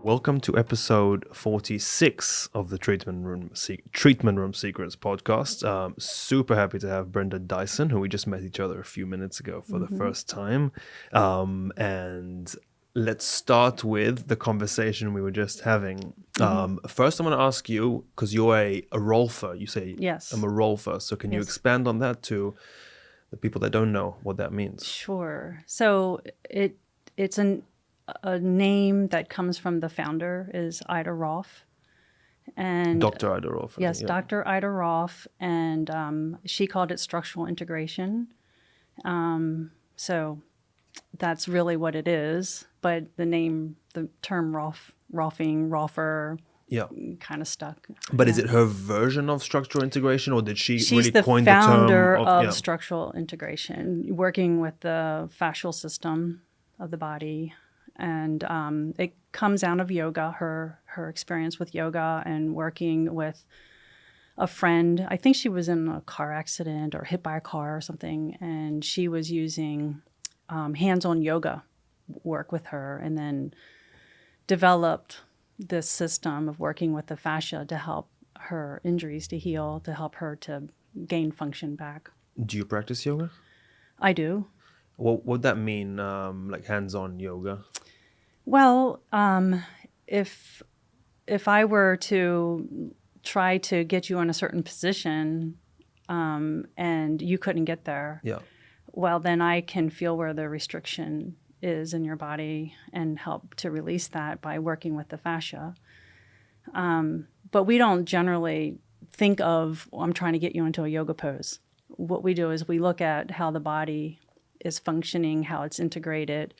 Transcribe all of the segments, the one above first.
Welcome to episode 46 of the Treatment Room Secrets podcast. Super happy to have Brenda Dyson, who we just met each other a few minutes ago for the first time. And let's start with the conversation we were just having. First, I'm going to ask you, because you're a rolfer. You say, yes, I'm a rolfer. So can you expand on that to the people that don't know what that means? Sure. So it's a name that comes from the founder is Ida Rolf. And Dr. Ida Rolf. Yes, yeah. Dr. Ida Rolf. And she called it structural integration. So that's really what it is. But the term Rolfing, Rolfer, kind of stuck. But is it her version of structural integration, or did she really coin the term? She's the founder of structural integration, working with the fascial system of the body. And it comes out of yoga, her experience with yoga and working with a friend. I think she was in a car accident or hit by a car or something, and she was using hands-on yoga work with her, and then developed this system of working with the fascia to help her injuries to heal, to help her to gain function back. Do you practice yoga? I do. What would that mean, like hands-on yoga? Well, if I were to try to get you in a certain position and you couldn't get there, well, then I can feel where the restriction is in your body and help to release that by working with the fascia. But we don't generally think of, I'm trying to get you into a yoga pose. What we do is we look at how the body is functioning, how it's integrated,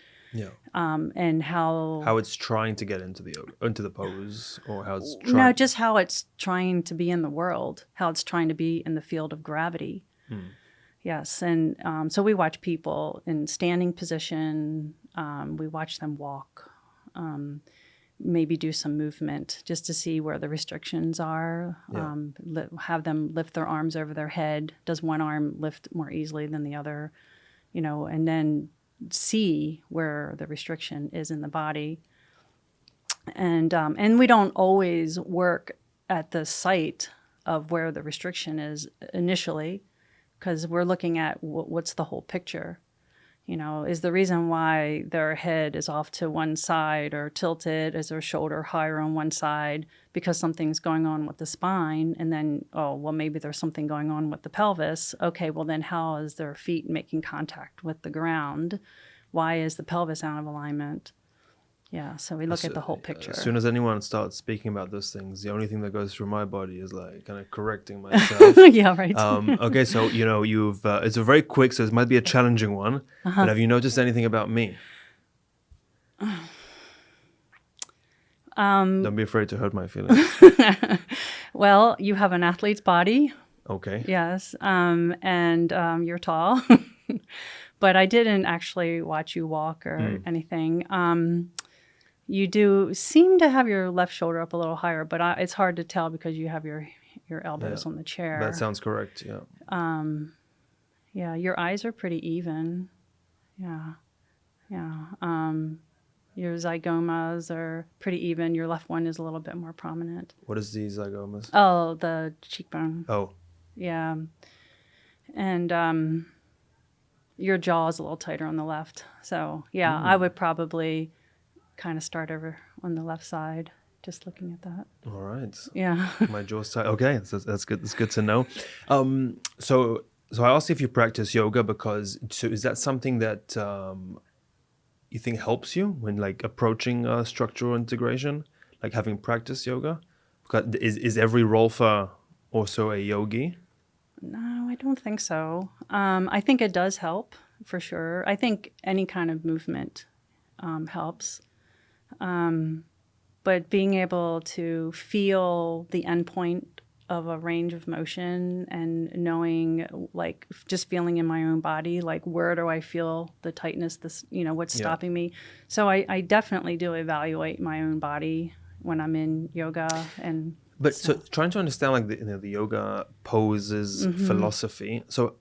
and how it's trying to get into the pose, or how it's no, just how it's trying to be in the world, how it's trying to be in the field of gravity. Yes, and so we watch people in standing position. We watch them walk, maybe do some movement just to see where the restrictions are. Have them lift their arms over their head. Does one arm lift more easily than the other? And then see where the restriction is in the body. And we don't always work at the site of where the restriction is initially, because we're looking at what's the whole picture. Is the reason why their head is off to one side or tilted, is their shoulder higher on one side because something's going on with the spine? And then, maybe there's something going on with the pelvis. Okay, well then how is their feet making contact with the ground? Why is the pelvis out of alignment? Yeah, so we look at the whole picture. As soon as anyone starts speaking about those things, the only thing that goes through my body is like kind of correcting myself. Yeah, right. Okay, so you've it's a very quick, so it might be a challenging one. But have you noticed anything about me? Don't be afraid to hurt my feelings. Well, you have an athlete's body. Okay. Yes, and you're tall. But I didn't actually watch you walk or anything. You do seem to have your left shoulder up a little higher, but it's hard to tell because you have your elbows on the chair. That sounds correct, yeah. Yeah, your eyes are pretty even. Yeah. Your zygomas are pretty even. Your left one is a little bit more prominent. What is the zygomas? Oh, the cheekbone. Oh. Yeah. And your jaw is a little tighter on the left. So, yeah, I would probably kind of start over on the left side, just looking at that. All right. Yeah. My jaw's tight. Okay, so that's good. That's good to know. So I asked if you practice yoga because is that something that you think helps you when like approaching structural integration, like having practiced yoga? Because is every rolfer also a yogi? No, I don't think so. I think it does help for sure. I think any kind of movement helps. But being able to feel the endpoint of a range of motion and knowing, like, just feeling in my own body, like, where do I feel the tightness, what's stopping me? So I definitely do evaluate my own body when I'm in yoga. But so trying to understand, like, the yoga poses philosophy. So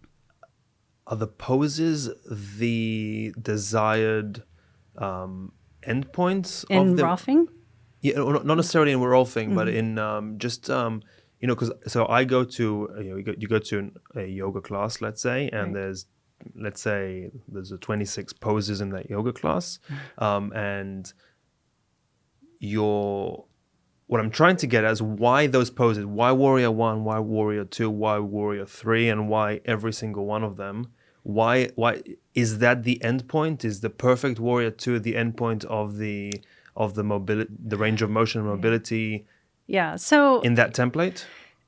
are the poses the desired endpoints in of the... Rolfing? Yeah, not necessarily in we're all thing, but in just because so I go to you go to a yoga class, let's say, and Right. let's say there's a 26 poses in that yoga class, and what I'm trying to get at is why those poses, why warrior one, why warrior two, why warrior three, and why every single one of them. Why is that the end point? Is the perfect warrior two the end point of the mobility, the range of motion and mobility Yeah. So, in that template?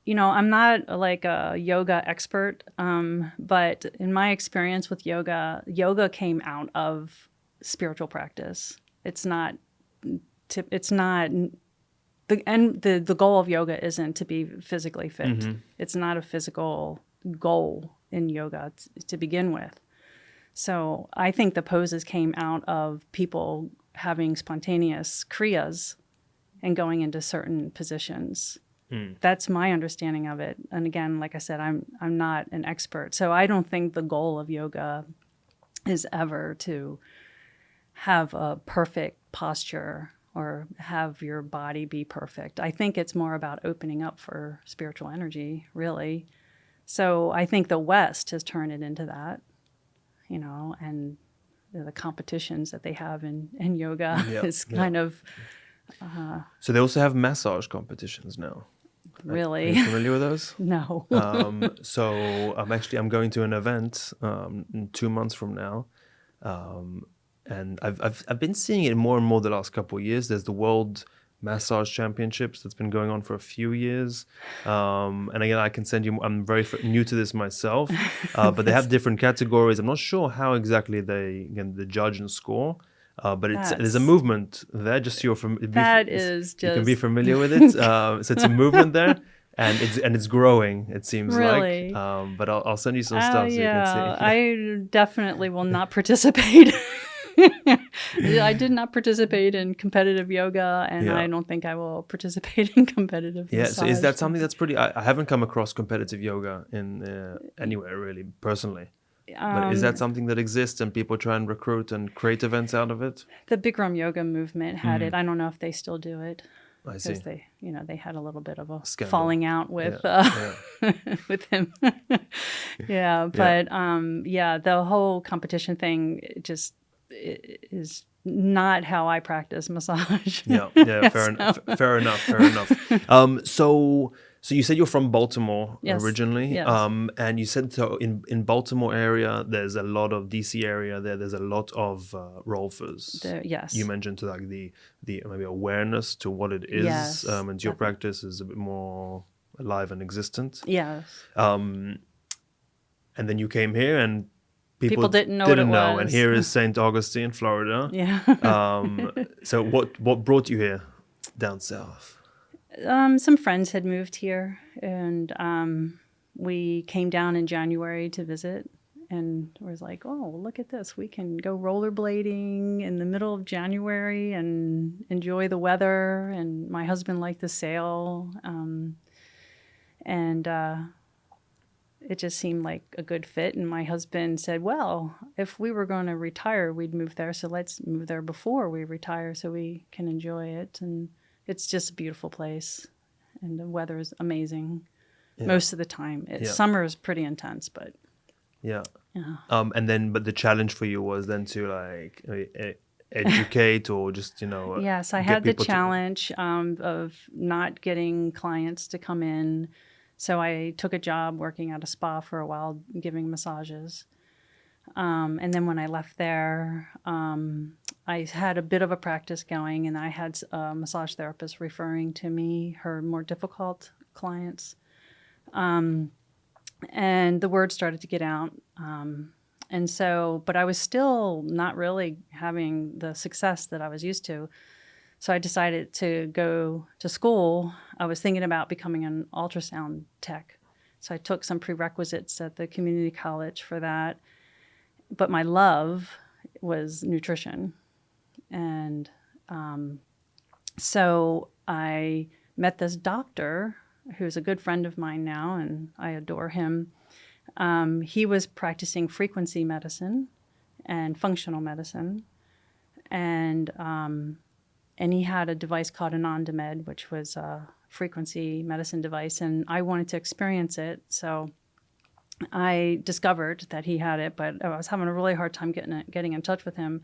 I'm not like a yoga expert, but in my experience with yoga came out of spiritual practice. It's not. It's not. The goal of yoga isn't to be physically fit. It's not a physical goal in yoga to begin with. So I think the poses came out of people having spontaneous kriyas and going into certain positions. That's my understanding of it. And again, like I said, I'm not an expert. So I don't think the goal of yoga is ever to have a perfect posture or have your body be perfect. I think it's more about opening up for spiritual energy, really. So I think the West has turned it into that, and the competitions that they have in yoga is kind of So they also have massage competitions now. Are really you familiar with those? no. So I'm going to an event in 2 months from now, and I've been seeing it more and more the last couple of years. There's the World Massage Championships that's been going on for a few years, and again I can send you. I'm very new to this myself, but they have different categories. I'm not sure how exactly they judge and score. But there's a movement there. Just so you're you can be familiar with it. So it's a movement there, and it's growing. It seems Really? like. But I'll send you some stuff so you can see. I definitely will not participate. I did not participate in competitive yoga, and I don't think I will participate in competitive massage. So is that something that's pretty? I haven't come across competitive yoga in anywhere really personally. But is that something that exists and people try and recruit and create events out of it? The Bikram yoga movement had it. I don't know if they still do it. I see. Because they had a little bit of a Scandal. falling out with with him. But the whole competition thing just is not how I practice massage. Fair enough. So you said you're from Baltimore originally, and you said so in Baltimore area there's a lot of DC area there's a lot of rolfers. Yes. You mentioned to like the maybe awareness to what it is, and your practice is a bit more alive and existent. Yes. And then you came here and people didn't know what it was. And here is St. Augustine, Florida. Yeah. So what brought you here down south? Some friends had moved here, and we came down in January to visit, and was like, oh, look at this. We can go rollerblading in the middle of January and enjoy the weather. And my husband liked to sail. And it just seemed like a good fit. And my husband said, well, if we were going to retire, we'd move there. So let's move there before we retire so we can enjoy it. And it's just a beautiful place. And the weather is amazing most of the time. Summer is pretty intense, but... Yeah. But the challenge for you was then to like educate or just, Yes, I had the challenge of not getting clients to come in. So I took a job working at a spa for a while, giving massages. And then when I left there, I had a bit of a practice going, and I had a massage therapist referring to me her more difficult clients. And the word started to get out. But I was still not really having the success that I was used to. So I decided to go to school. I was thinking about becoming an ultrasound tech. So I took some prerequisites at the community college for that. But my love was nutrition. And so I met this doctor who's a good friend of mine now, and I adore him. He was practicing frequency medicine and functional medicine. And and he had a device called an on-demand, which was a frequency medicine device, and I wanted to experience it. So I discovered that he had it, but I was having a really hard time getting in touch with him.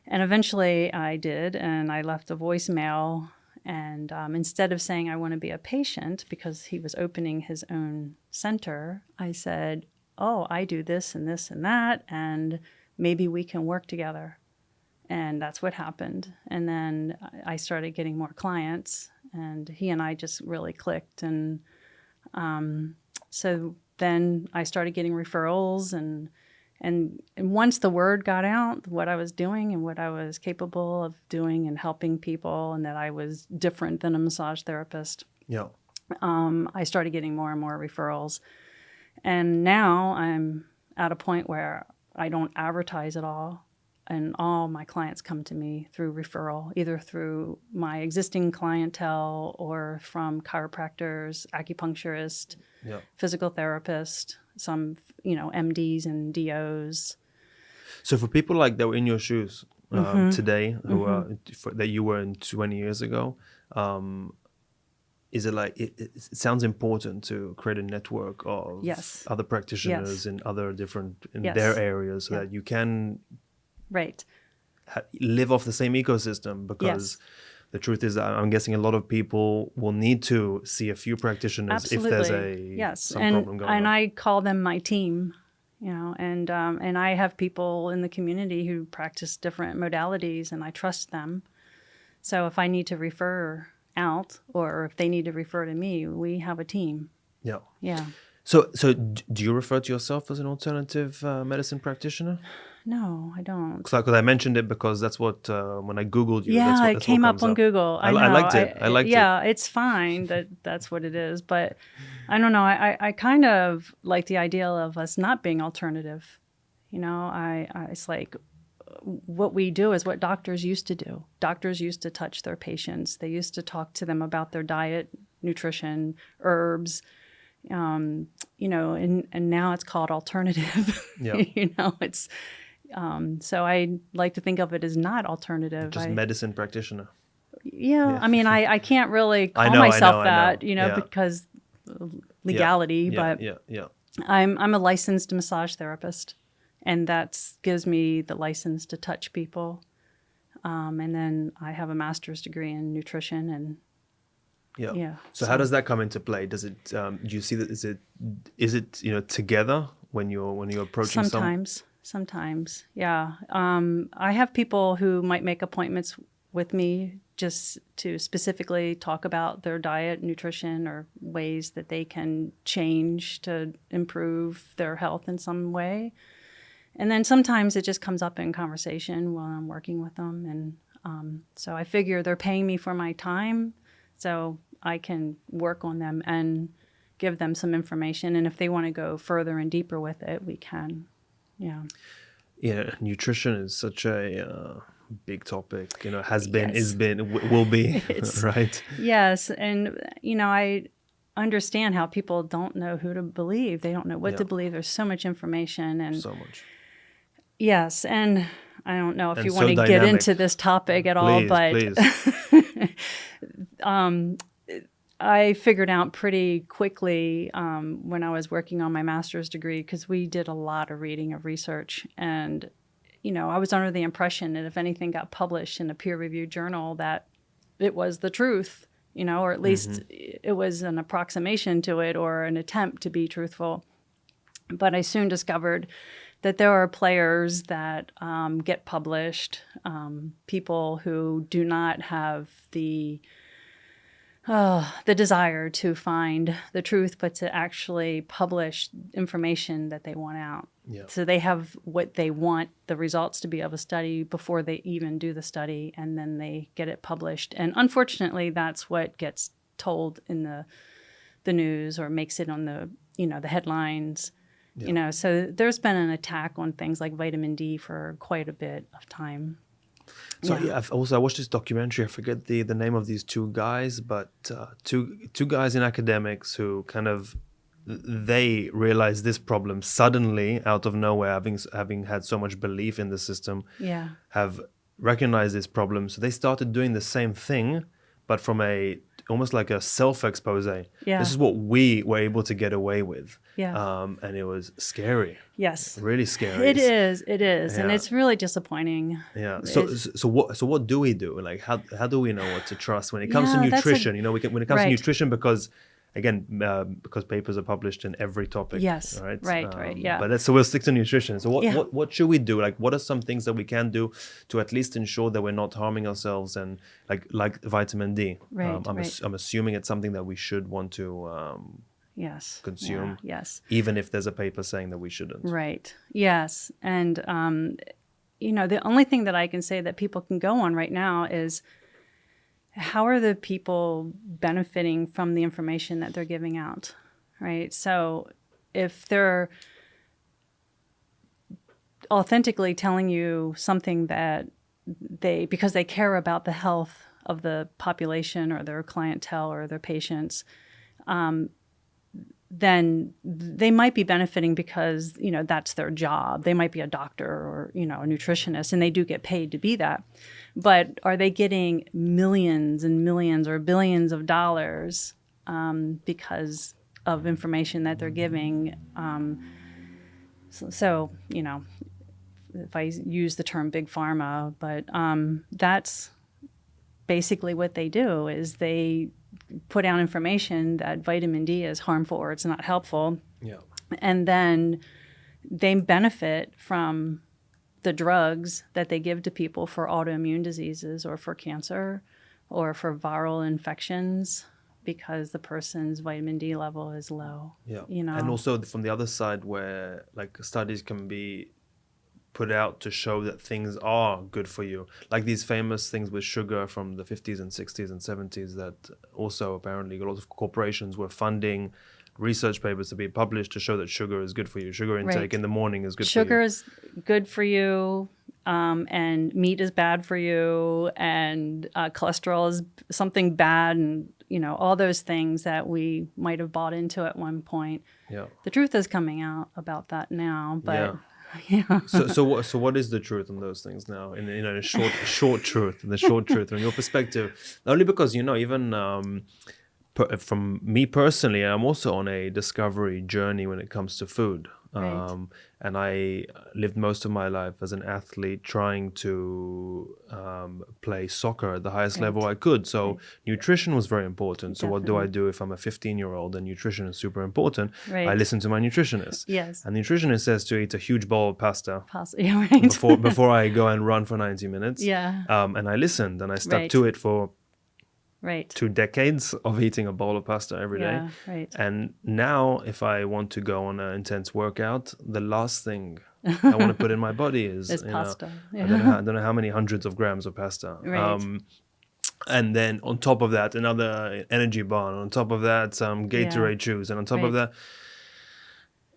And eventually I did, and I left a voicemail. And instead of saying I want to be a patient, because he was opening his own center, I said, oh, I do this and this and that, and maybe we can work together. And that's what happened. And then I started getting more clients, and he and I just really clicked. And so then I started getting referrals, and once the word got out, what I was doing and what I was capable of doing and helping people, and that I was different than a massage therapist, I started getting more and more referrals. And now I'm at a point where I don't advertise at all. And all my clients come to me through referral, either through my existing clientele or from chiropractors, acupuncturists, physical therapists, some, MDs and DOs. So for people like that were in your shoes today, who that you were in 20 years ago, is it like it sounds important to create a network of other practitioners in other different their areas, so that you can live off the same ecosystem? Because the truth is that I'm guessing a lot of people will need to see a few practitioners if there's some problem going on. And I call them my team, and I have people in the community who practice different modalities, and I trust them. So if I need to refer out, or if they need to refer to me, we have a team. So do you refer to yourself as an alternative medicine practitioner? No, I don't. Because I mentioned it because that's what, when I Googled you, it came up on Google. I liked it. I liked it. Yeah, it's fine that's what it is. But I don't know. I kind of like the idea of us not being alternative. It's like what we do is what doctors used to do. Doctors used to touch their patients. They used to talk to them about their diet, nutrition, herbs, and now it's called alternative. It's so I like to think of it as not alternative. Just medicine practitioner. I mean, I can't really call myself that, because legality, but I'm a licensed massage therapist, and that gives me the license to touch people. And then I have a master's degree in nutrition and So how does that come into play? Does it do you see that is it together when you're approaching Sometimes, yeah. I have people who might make appointments with me just to specifically talk about their diet, nutrition, or ways that they can change to improve their health in some way. And then sometimes it just comes up in conversation while I'm working with them. And so I figure they're paying me for my time, so I can work on them and give them some information. And if they want to go further and deeper with it, we can. Nutrition is such a big topic, has been, is been, will be, right? Yes. And, I understand how people don't know who to believe. They don't know what to believe. There's so much information and so much. Yes. And I don't know if you want to get into this topic at all, but I figured out pretty quickly when I was working on my master's degree, because we did a lot of reading of research. And, I was under the impression that if anything got published in a peer-reviewed journal, that it was the truth, or at least it was an approximation to it or an attempt to be truthful. But I soon discovered that there are players that get published, people who do not have the desire to find the truth, but to actually publish information that they want out. So they have what they want the results to be of a study before they even do the study, and then they get it published. And unfortunately, that's what gets told in the news or makes it on the headlines. So there's been an attack on things like vitamin D for quite a bit of time. So I watched this documentary. I forget the name of these two guys, but two guys in academics who kind of they realized this problem suddenly out of nowhere, having had so much belief in the system. Have recognized this problem. So they started doing the same thing, but from almost like a self-expose. Yeah. This is what we were able to get away with. Yeah. And it was scary. Yes. Really scary. It is. Yeah. And it's really disappointing. Yeah. So what do we do? Like how do we know what to trust when it comes to nutrition? When it comes to nutrition, because again, because papers are published in every topic. Yes. Right. Right. Yeah. But so we'll stick to nutrition. So what should we do? Like, what are some things that we can do to at least ensure that we're not harming ourselves? And like vitamin D. Right. I'm assuming it's something that we should want to consume. Yeah, yes. Even if there's a paper saying that we shouldn't. Right. Yes. And the only thing that I can say that people can go on right now is, how are the people benefiting from the information that they're giving out, right? So if they're authentically telling you something that because they care about the health of the population or their clientele or their patients, then they might be benefiting because, that's their job. They might be a doctor or, a nutritionist, and they do get paid to be that. But are they getting millions and millions or billions of dollars because of information that they're giving? So, if I use the term big pharma, but that's basically what they do, is they put out information that vitamin D is harmful or it's not helpful. Yeah. And then they benefit from the drugs that they give to people for autoimmune diseases or for cancer or for viral infections because the person's vitamin D level is low. Yeah. And also from the other side, where like studies can be put out to show that things are good for you, like these famous things with sugar from the 50s and 60s and 70s, that also apparently a lot of corporations were funding research papers to be published to show that sugar is good for you. Sugar intake in the morning is good for you. Sugar is good for you, and meat is bad for you, and cholesterol is something bad, and all those things that we might have bought into at one point. Yeah. The truth is coming out about that now, but yeah. So what is the truth on those things now? In a short truth, the short truth from your perspective. Only because even from me personally, I'm also on a discovery journey when it comes to food. Right. And I lived most of my life as an athlete trying to play soccer at the highest level I could. So nutrition was very important. So what do I do if I'm a 15-year-old and nutrition is super important? Right. I listen to my nutritionist. Yes. And the nutritionist says to eat a huge bowl of pasta Yeah, right. before I go and run for 90 minutes. Yeah. And I listened and I stuck to it for 2 decades of eating a bowl of pasta every day. Right. And now if I want to go on an intense workout, the last thing I want to put in my body is pasta. I don't know how many hundreds of grams of pasta. Right. And then on top of that, another energy bar. And on top of that, some Gatorade juice. And on top of that,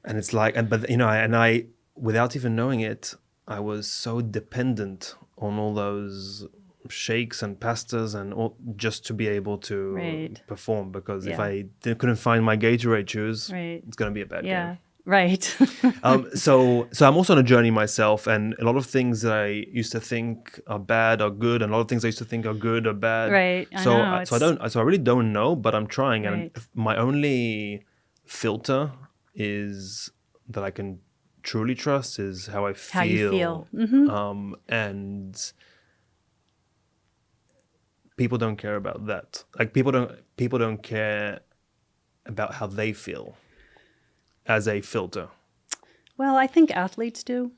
and it's like, I, without even knowing it, I was so dependent on all those shakes and pastas and all, just to be able to perform, because if I couldn't find my Gatorade juice, it's going to be a bad game. Right. So I'm also on a journey myself, and a lot of things that I used to think are bad are good, and a lot of things I used to think are good are bad. Right. So I really don't know, but I'm trying, and my only filter is that I can truly trust is how I feel. How you feel. Mm-hmm. And people don't care about that. Like people don't care about how they feel as a filter. Well, I think athletes do.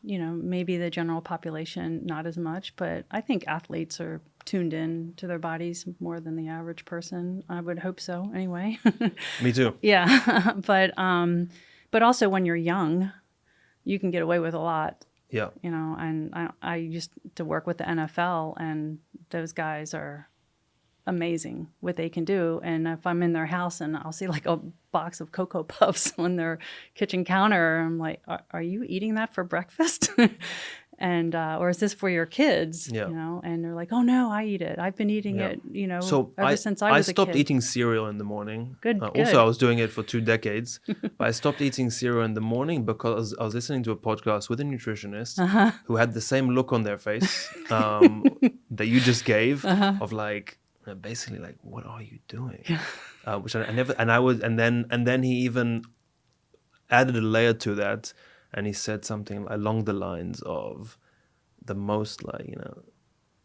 Maybe the general population not as much, but I think athletes are tuned in to their bodies more than the average person. I would hope so anyway. Me too. Yeah. But also when you're young, you can get away with a lot. Yeah. And I used to work with the NFL, and those guys are amazing what they can do. And if I'm in their house and I'll see like a box of Cocoa Puffs on their kitchen counter, I'm like, are you eating that for breakfast? and or is this for your kids? Yeah. You know, and they're like, oh no, I eat it. I've been eating it, you know, So ever since I was a kid. I stopped eating cereal in the morning. Good. Also, I was doing it for 2 decades, but I stopped eating cereal in the morning because I was listening to a podcast with a nutritionist who had the same look on their face that you just gave of like, basically like, what are you doing? Which I never, and I was, and then he even added a layer to that, and he said something along the lines of the most like, you know,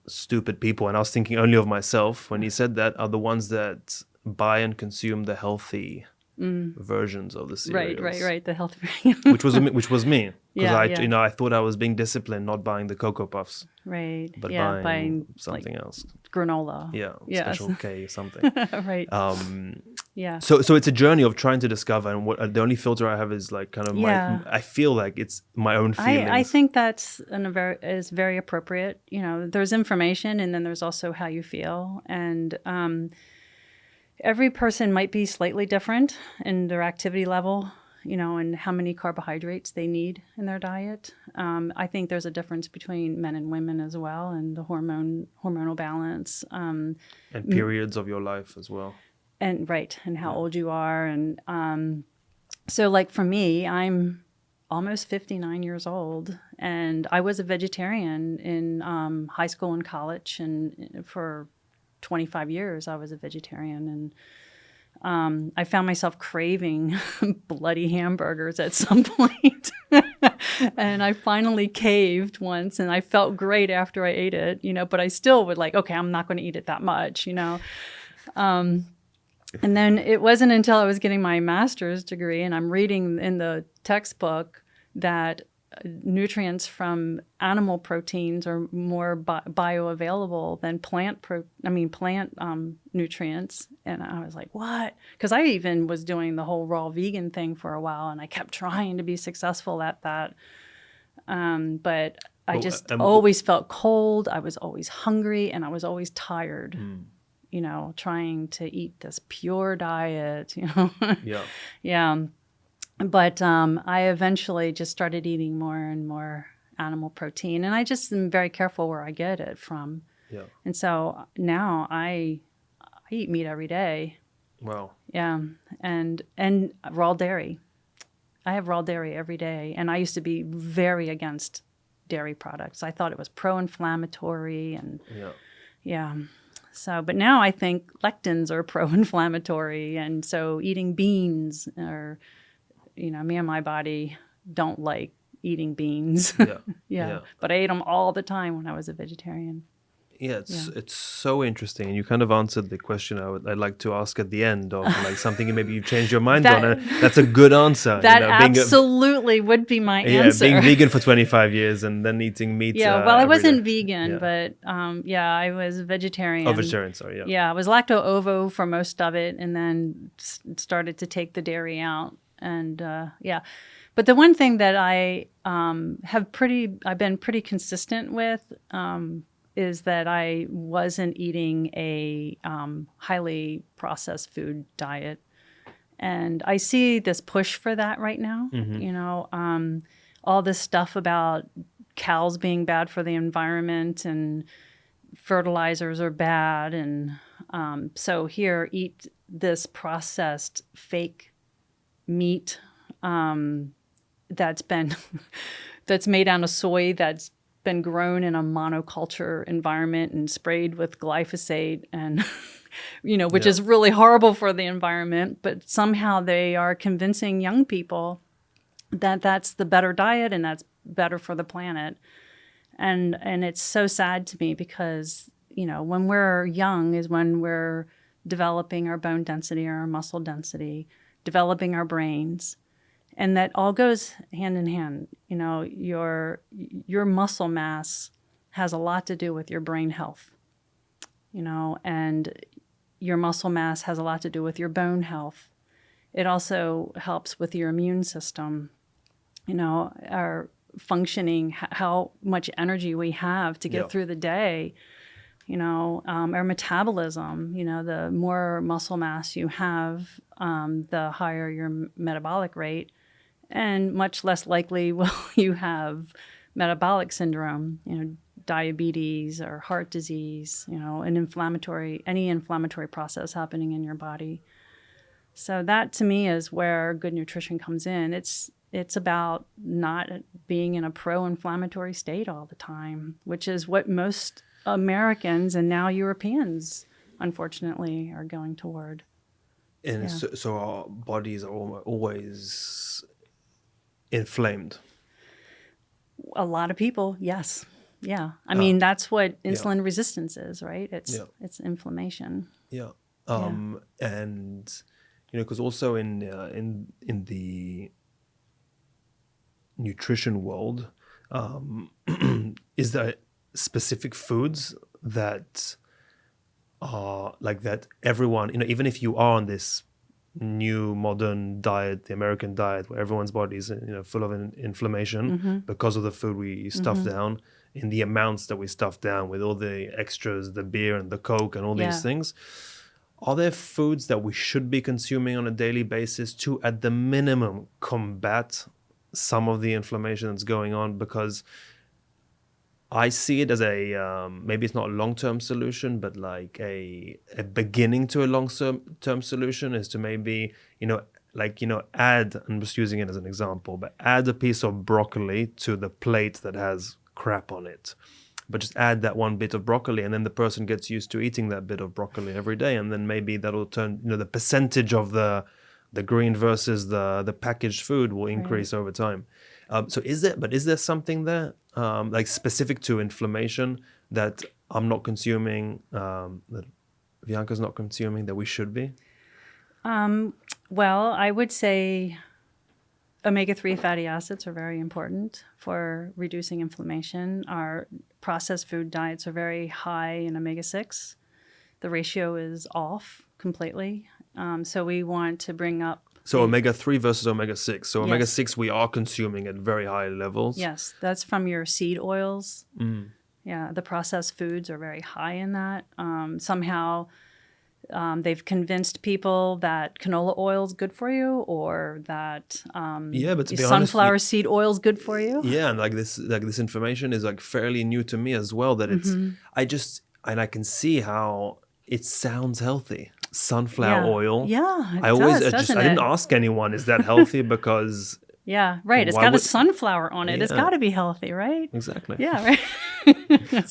stupid people, and I was thinking only of myself when he said that, are the ones that buy and consume the healthy versions of the cereals. Right. The healthy which was me, because Yeah. you know, I thought I was being disciplined, not buying the Cocoa Puffs, Right. but yeah, buying something like else. granola. Yeah, Yes. Special K something. Right. Yeah. So it's a journey of trying to discover, and what the only filter I have is like kind of my. I feel like it's my own feelings. I think that's is very appropriate. You know, there's information, and then there's also how you feel, and every person might be slightly different in their activity level, you know, and how many carbohydrates they need in their diet. I think there's a difference between men and women as well, and the hormonal balance. And periods of your life as well. And how old you are. And so like for me, I'm almost 59 years old, and I was a vegetarian in high school and college, and for 25 years I was a vegetarian, and I found myself craving bloody hamburgers at some point. And I finally caved once, and I felt great after I ate it, you know, but I still would like, okay, I'm not going to eat it that much, you know. And then it wasn't until I was getting my master's degree, and I'm reading in the textbook that nutrients from animal proteins are more bioavailable than plant nutrients. And I was like, what? Because I even was doing the whole raw vegan thing for a while, and I kept trying to be successful at that. But I just always felt cold. I was always hungry, and I was always tired. You know, trying to eat this pure diet, you know. Yeah. But I eventually just started eating more and more animal protein, and I just am very careful where I get it from. Yeah. And so now I eat meat every day. Wow. Yeah. And raw dairy. I have raw dairy every day, and I used to be very against dairy products. I thought it was pro-inflammatory, and yeah. So, but now I think lectins are pro-inflammatory, and so eating beans, or, you know, me and my body don't like eating beans. Yeah. But I ate them all the time when I was a vegetarian. Yeah, it's so interesting, and you kind of answered the question I'd like to ask at the end of like something maybe you changed your mind on. And that's a good answer. That absolutely would be my answer. Being vegan for 25 years and then eating meat. Well, I wasn't vegan, but I was vegetarian. Oh, vegetarian, sorry. Yeah, I was lacto-ovo for most of it, and then started to take the dairy out, and But the one thing that I've been pretty consistent with. Is that I wasn't eating a highly processed food diet. And I see this push for that right now. You know, all this stuff about cows being bad for the environment and fertilizers are bad. And so here, eat this processed fake meat that's made out of soy, that's been grown in a monoculture environment and sprayed with glyphosate, and you know, which is really horrible for the environment, but somehow they are convincing young people that that's the better diet and that's better for the planet. And it's so sad to me, because, you know, when we're young is when we're developing our bone density or our muscle density, developing our brains. And that all goes hand in hand. You know, your muscle mass has a lot to do with your brain health, you know, and your muscle mass has a lot to do with your bone health. It also helps with your immune system, you know, our functioning, how much energy we have to get through the day, you know, our metabolism. You know, the more muscle mass you have, the higher your metabolic rate. And much less likely will you have metabolic syndrome, diabetes or heart disease, any inflammatory process happening in your body. So that to me is where good nutrition comes in. It's about not being in a pro-inflammatory state all the time, which is what most Americans and now Europeans, unfortunately, are going toward. And so our bodies are always inflamed. A lot of people, yes. Yeah. I mean, that's what insulin resistance is, right? It's inflammation. Yeah. And, because also in the nutrition world, is there specific foods that are like that everyone, even if you are on this new modern diet, the American diet, where everyone's body is full of inflammation because of the food we stuff down, in the amounts that we stuff down with all the extras, the beer and the Coke and all these things, are there foods that we should be consuming on a daily basis to, at the minimum, combat some of the inflammation that's going on? Because I see it as maybe it's not a long-term solution, but like a beginning to a long-term solution is to maybe, add, I'm just using it as an example, but add a piece of broccoli to the plate that has crap on it. But just add that one bit of broccoli, and then the person gets used to eating that bit of broccoli every day, and then maybe that'll turn, the percentage of the green versus the packaged food will increase over time. So is there something there, like specific to inflammation, that I'm not consuming, that Bianca's not consuming, that we should be? Well, I would say omega-3 fatty acids are very important for reducing inflammation. Our processed food diets are very high in omega-6. The ratio is off completely. So we want to bring up... So omega-3 versus omega-6. So omega-6 we are consuming at very high levels. Yes, that's from your seed oils. Yeah, the processed foods are very high in that. Somehow they've convinced people that canola oil is good for you, or that but to be honest, sunflower seed oil is good for you. Yeah, and this information is like fairly new to me as well. That it's I can see how it sounds healthy. Sunflower oil. Yeah, I didn't ask anyone, is that healthy? Because right. It's got a sunflower on it. It's got to be healthy, right? Exactly. Yeah, right.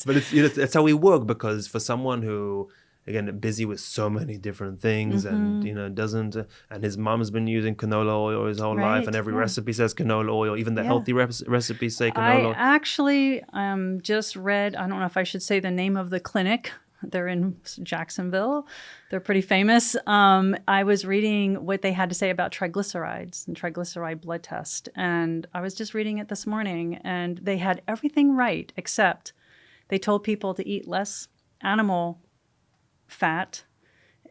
But that's how we work, because for someone who, again, busy with so many different things, and doesn't, and his mom's been using canola oil his whole life, and every recipe says canola oil, even the healthy recipes say canola. I actually just read, I don't know if I should say the name of the clinic. They're in Jacksonville. They're pretty famous. I was reading what they had to say about triglycerides and triglyceride blood test. And I was just reading it this morning, and they had everything right, except they told people to eat less animal fat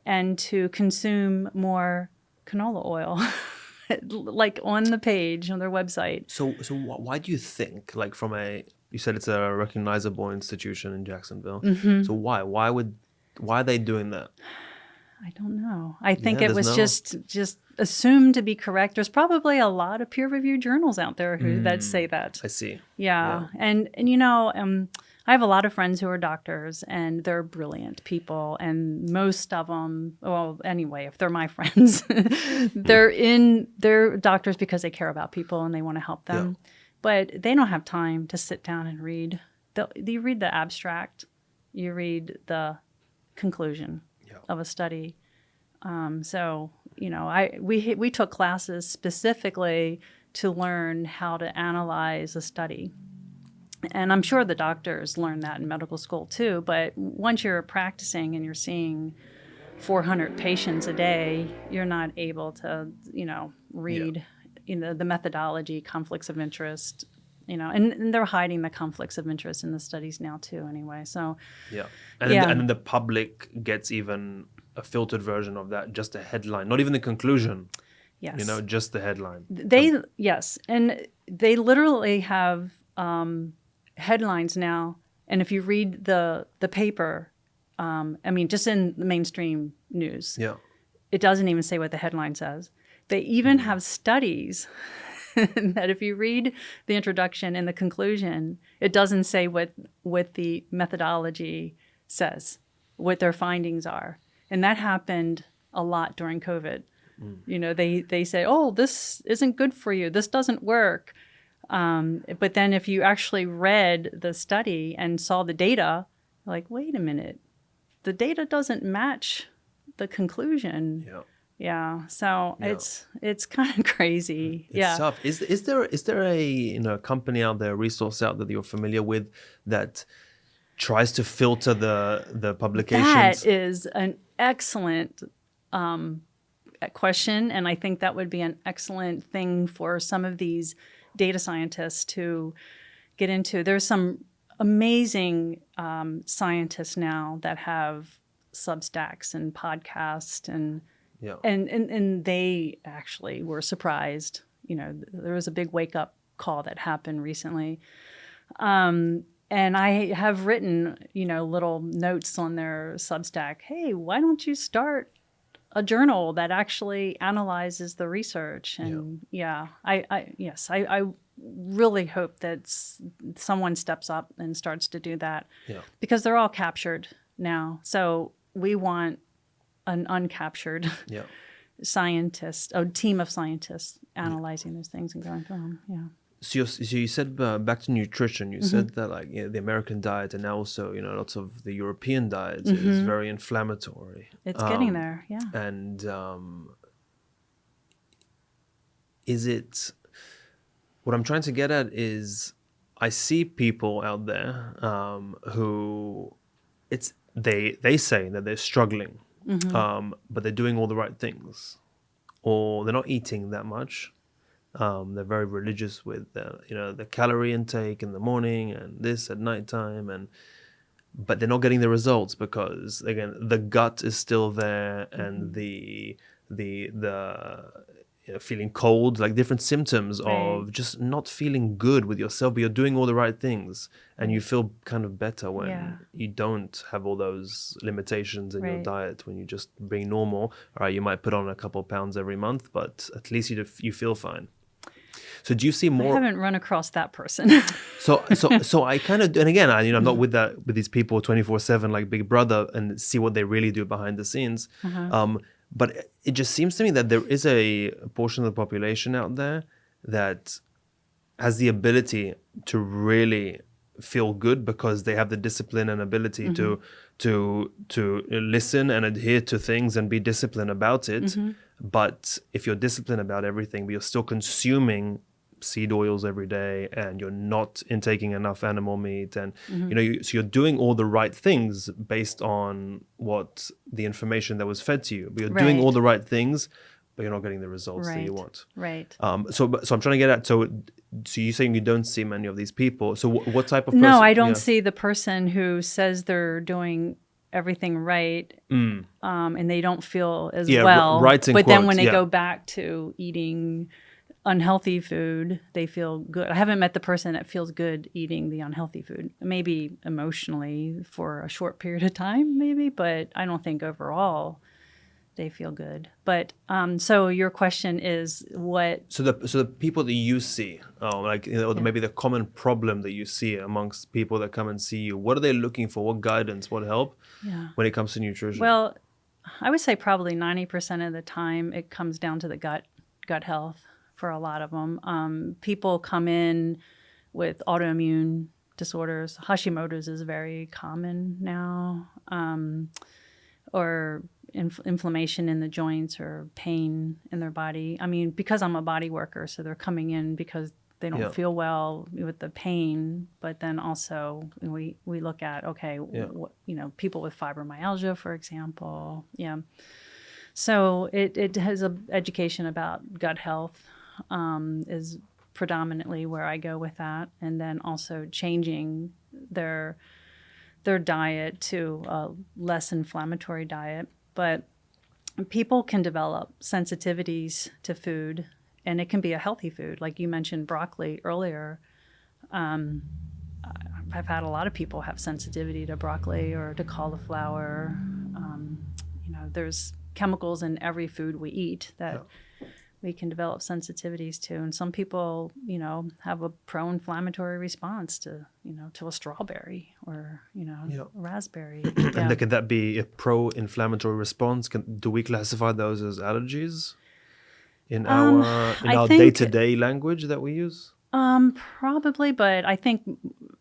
and to consume more canola oil, like on the page on their website. So why do you think, like you said it's a recognizable institution in Jacksonville. So why are they doing that? I don't know. I think it was just assumed to be correct. There's probably a lot of peer-reviewed journals out there that say that. I see. Yeah. And I have a lot of friends who are doctors, and they're brilliant people. And most of them, well, anyway, if they're my friends, they're doctors because they care about people and they want to help them. Yeah. But they don't have time to sit down and read. You read the abstract, you read the conclusion of a study. We took classes specifically to learn how to analyze a study. And I'm sure the doctors learn that in medical school too. But once you're practicing and you're seeing 400 patients a day, you're not able to, read... the methodology, conflicts of interest, and they're hiding the conflicts of interest in the studies now too, anyway. So and then the public gets even a filtered version of that, just a headline, not even the conclusion. Yes, just the headline. And they literally have headlines now. And if you read the paper, just in the mainstream news, it doesn't even say what the headline says. They even have studies that if you read the introduction and the conclusion, it doesn't say what the methodology says, what their findings are. And that happened a lot during COVID. You know, they say, oh, this isn't good for you. This doesn't work. But then if you actually read the study and saw the data, like, wait a minute, the data doesn't match the conclusion. Yeah. Yeah. So it's kind of crazy. It's tough. Is there a company out there, a resource out there that you're familiar with that tries to filter the publications? That is an excellent question, and I think that would be an excellent thing for some of these data scientists to get into. There's some amazing scientists now that have Substacks and podcasts, and they actually were surprised. You know, there was a big wake up call that happened recently. And I have written, little notes on their Substack. Hey, why don't you start a journal that actually analyzes the research? And I really hope that someone steps up and starts to do that, because they're all captured now. So we want an uncaptured scientist, a team of scientists analyzing those things and going through them. Yeah. So you said back to nutrition. You said that the American diet, and now also lots of the European diet is very inflammatory. It's getting there, yeah. And is it? What I'm trying to get at is, I see people out there who they say that they're struggling, but they're doing all the right things, or they're not eating that much. They're very religious with the calorie intake in the morning and this at nighttime, but they're not getting the results because, again, the gut is still there, and the feeling cold, like different symptoms of just not feeling good with yourself, but you're doing all the right things, and you feel kind of better when you don't have all those limitations in your diet, when you just being normal. All right, you might put on a couple of pounds every month, but at least you feel fine. So do you see more? I haven't run across that person. So I kind of, and again, I'm not with these people 24/7 like Big Brother and see what they really do behind the scenes. But it just seems to me that there is a portion of the population out there that has the ability to really feel good because they have the discipline and ability to listen and adhere to things and be disciplined about it. But if you're disciplined about everything, but you're still consuming seed oils every day, and you're not intaking enough animal meat, and so you're doing all the right things based on what the information that was fed to you, but you're doing all the right things, but you're not getting the results that you want. So I'm trying to get at, so you're saying you don't see many of these people. So what type of person? No, I don't see the person who says they're doing everything right, and they don't feel as well. But then when they go back to eating unhealthy food, they feel good. I haven't met the person that feels good eating the unhealthy food. Maybe emotionally for a short period of time, maybe, but I don't think overall they feel good. But so your question is what? So the people that you see, maybe the common problem that you see amongst people that come and see you, what are they looking for? What guidance? What help? When it comes to nutrition? Well, I would say probably 90% of the time it comes down to the gut health. For a lot of them, people come in with autoimmune disorders. Hashimoto's is very common now, or inflammation in the joints or pain in their body. I mean, because I'm a body worker, so they're coming in because they don't feel well with the pain. But then also we look at people with fibromyalgia, for example. So it has an education about gut health. Is predominantly where I go with that, and then also changing their diet to a less inflammatory diet. But people can develop sensitivities to food, and it can be a healthy food. Like you mentioned broccoli earlier. I've had a lot of people have sensitivity to broccoli or to cauliflower. There's chemicals in every food we eat that we can develop sensitivities to. And some people, have a pro-inflammatory response to, to a strawberry or, a raspberry. And can that be a pro-inflammatory response? Do we classify those as allergies in our day-to-day language that we use? Probably, but I think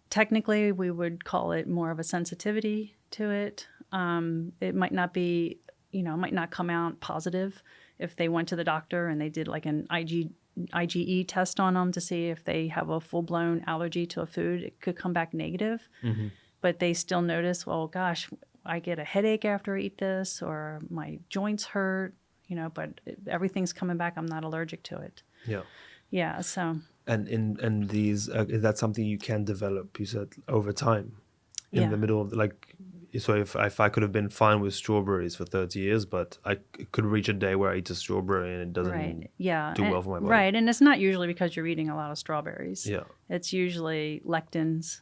technically we would call it more of a sensitivity to it. It might not be, might not come out positive if they went to the doctor and they did like an IgE test on them to see if they have a full-blown allergy to a food. It could come back negative, but they still notice, well, gosh, I get a headache after I eat this, or my joints hurt, but everything's coming back. I'm not allergic to it. Yeah. Yeah. So. And these, is that something you can develop, you said, over time in the middle of so if I could have been fine with strawberries for 30 years, but I could reach a day where I eat a strawberry and it doesn't do well for my body. Right. And it's not usually because you're eating a lot of strawberries. Yeah. It's usually lectins,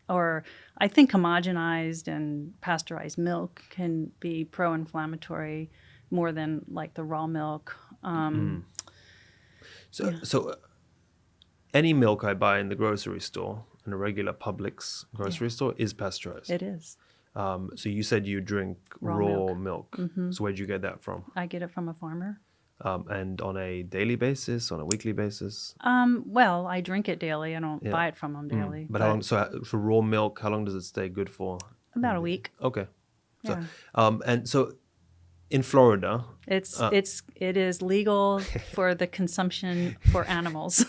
or I think homogenized and pasteurized milk can be pro-inflammatory more than like the raw milk. So any milk I buy in the grocery store, in a regular Publix grocery store, is pasteurized. It is. So you said you drink raw milk. So where'd you get that from? I get it from a farmer. And on a daily basis, on a weekly basis? Well, I drink it daily. I don't buy it from them daily. But how long? So for raw milk, how long does it stay good for? About a week. Okay. Yeah. So, and so in Florida, it is legal for the consumption for animals.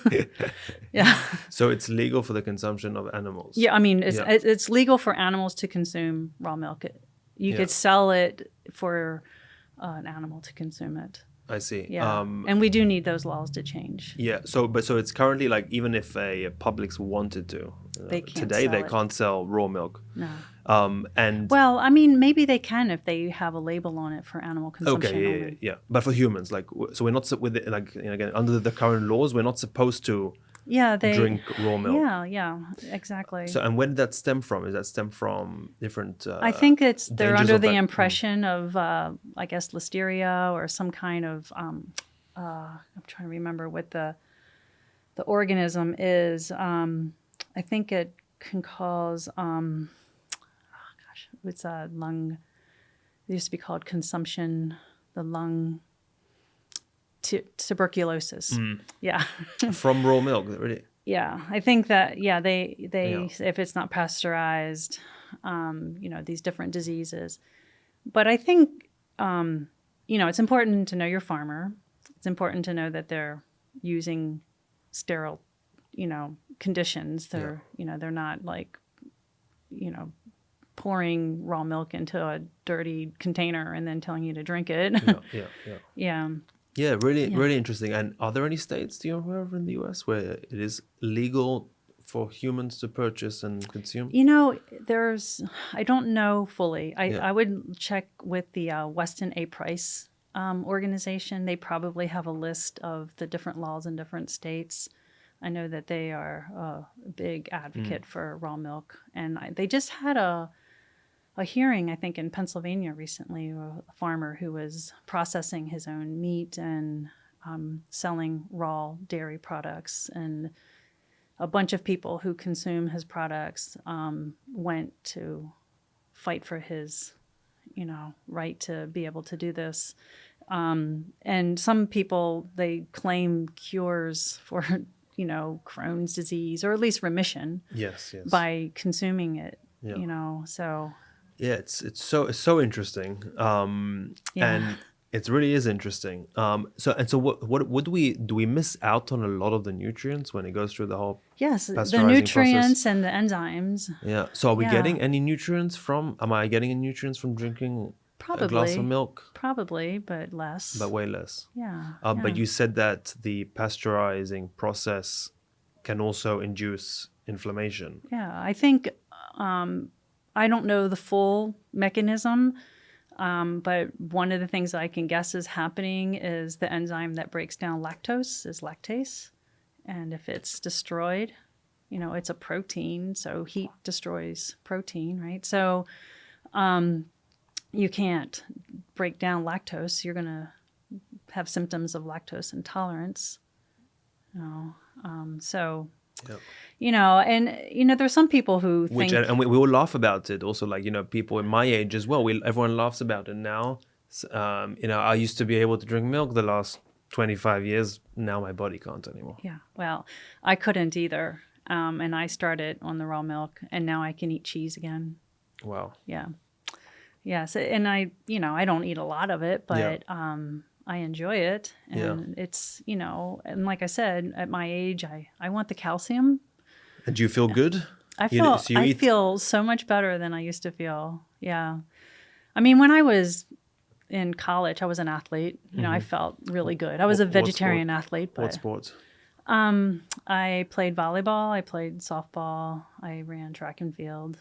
Yeah. So it's legal for the consumption of animals. Yeah, I mean it's legal for animals to consume raw milk. You could sell it for an animal to consume it. I see. Yeah. And we do need those laws to change. Yeah. So it's currently like, even if a Publix wanted to, they can't today they it. can't sell raw milk. No. And well, I mean, maybe they can if they have a label on it for animal consumption. Okay. Yeah. But for humans, like, so we're not with it, like, again, under the current laws, we're not supposed to. Drink raw milk. Yeah, exactly. So, and where did that stem from? Is that stem from different? I think they're under the impression of, I guess, listeria or some kind of. I'm trying to remember what the organism is. I think it can cause. It's a lung. It used to be called consumption. The lung. Tuberculosis. Yeah. From raw milk, really? Yeah. I think that, they if it's not pasteurized, these different diseases. But I think, it's important to know your farmer. It's important to know that they're using sterile, conditions. They're, they're not like, pouring raw milk into a dirty container and then telling you to drink it. Yeah. Yeah, really interesting. And are there any states, do you aware of, in the US where it is legal for humans to purchase and consume? I don't know fully. I would check with the Weston A. Price organization. They probably have a list of the different laws in different states. I know that they are a big advocate for raw milk. And they just had a hearing, I think, in Pennsylvania recently, a farmer who was processing his own meat and selling raw dairy products. And a bunch of people who consume his products went to fight for his, right to be able to do this. And some people, they claim cures for, Crohn's disease, or at least remission. Yes. By consuming it, so... Yeah, it's so interesting, and it really is interesting. So what do we miss out on a lot of the nutrients when it goes through the whole the nutrients process? And the enzymes. Yeah. So are we getting any nutrients from? Am I getting any nutrients from drinking a glass of milk? Probably, but less. But way less. Yeah. But you said that the pasteurizing process can also induce inflammation. Yeah, I think. I don't know the full mechanism, but one of the things I can guess is happening is the enzyme that breaks down lactose is lactase. And if it's destroyed, it's a protein, so heat destroys protein, right? So you can't break down lactose. You're going to have symptoms of lactose intolerance. So, and there's some people who think... And we all laugh about it also, like, people in my age as well. Everyone laughs about it now. I used to be able to drink milk the last 25 years. Now my body can't anymore. Yeah, well, I couldn't either. And I started on the raw milk, and now I can eat cheese again. Wow. Yeah. Yes. And I don't eat a lot of it, but I enjoy it. And it's, and like I said, at my age, I want the calcium. And do you feel good? I feel so much better than I used to feel. Yeah. I mean, when I was in college, I was an athlete. I felt really good. I was a vegetarian athlete. But, what sports? I played volleyball. I played softball. I ran track and field,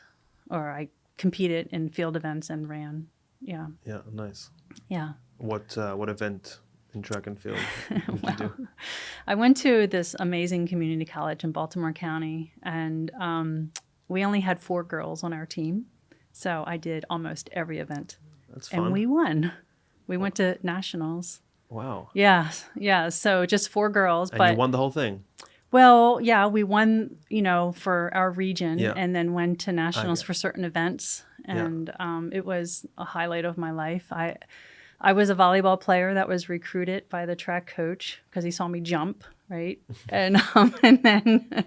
or I competed in field events and ran. Yeah. Yeah. Nice. Yeah. What event in track and field did you do? I went to this amazing community college in Baltimore County, and we only had 4 girls on our team. So I did almost every event. That's fun. And we won. We went to nationals. Wow. Yeah. Yeah. So just 4 girls. And you won the whole thing? Well, yeah, we won, for our region, and then went to nationals for certain events. And it was a highlight of my life. I was a volleyball player that was recruited by the track coach because he saw me jump, right? And then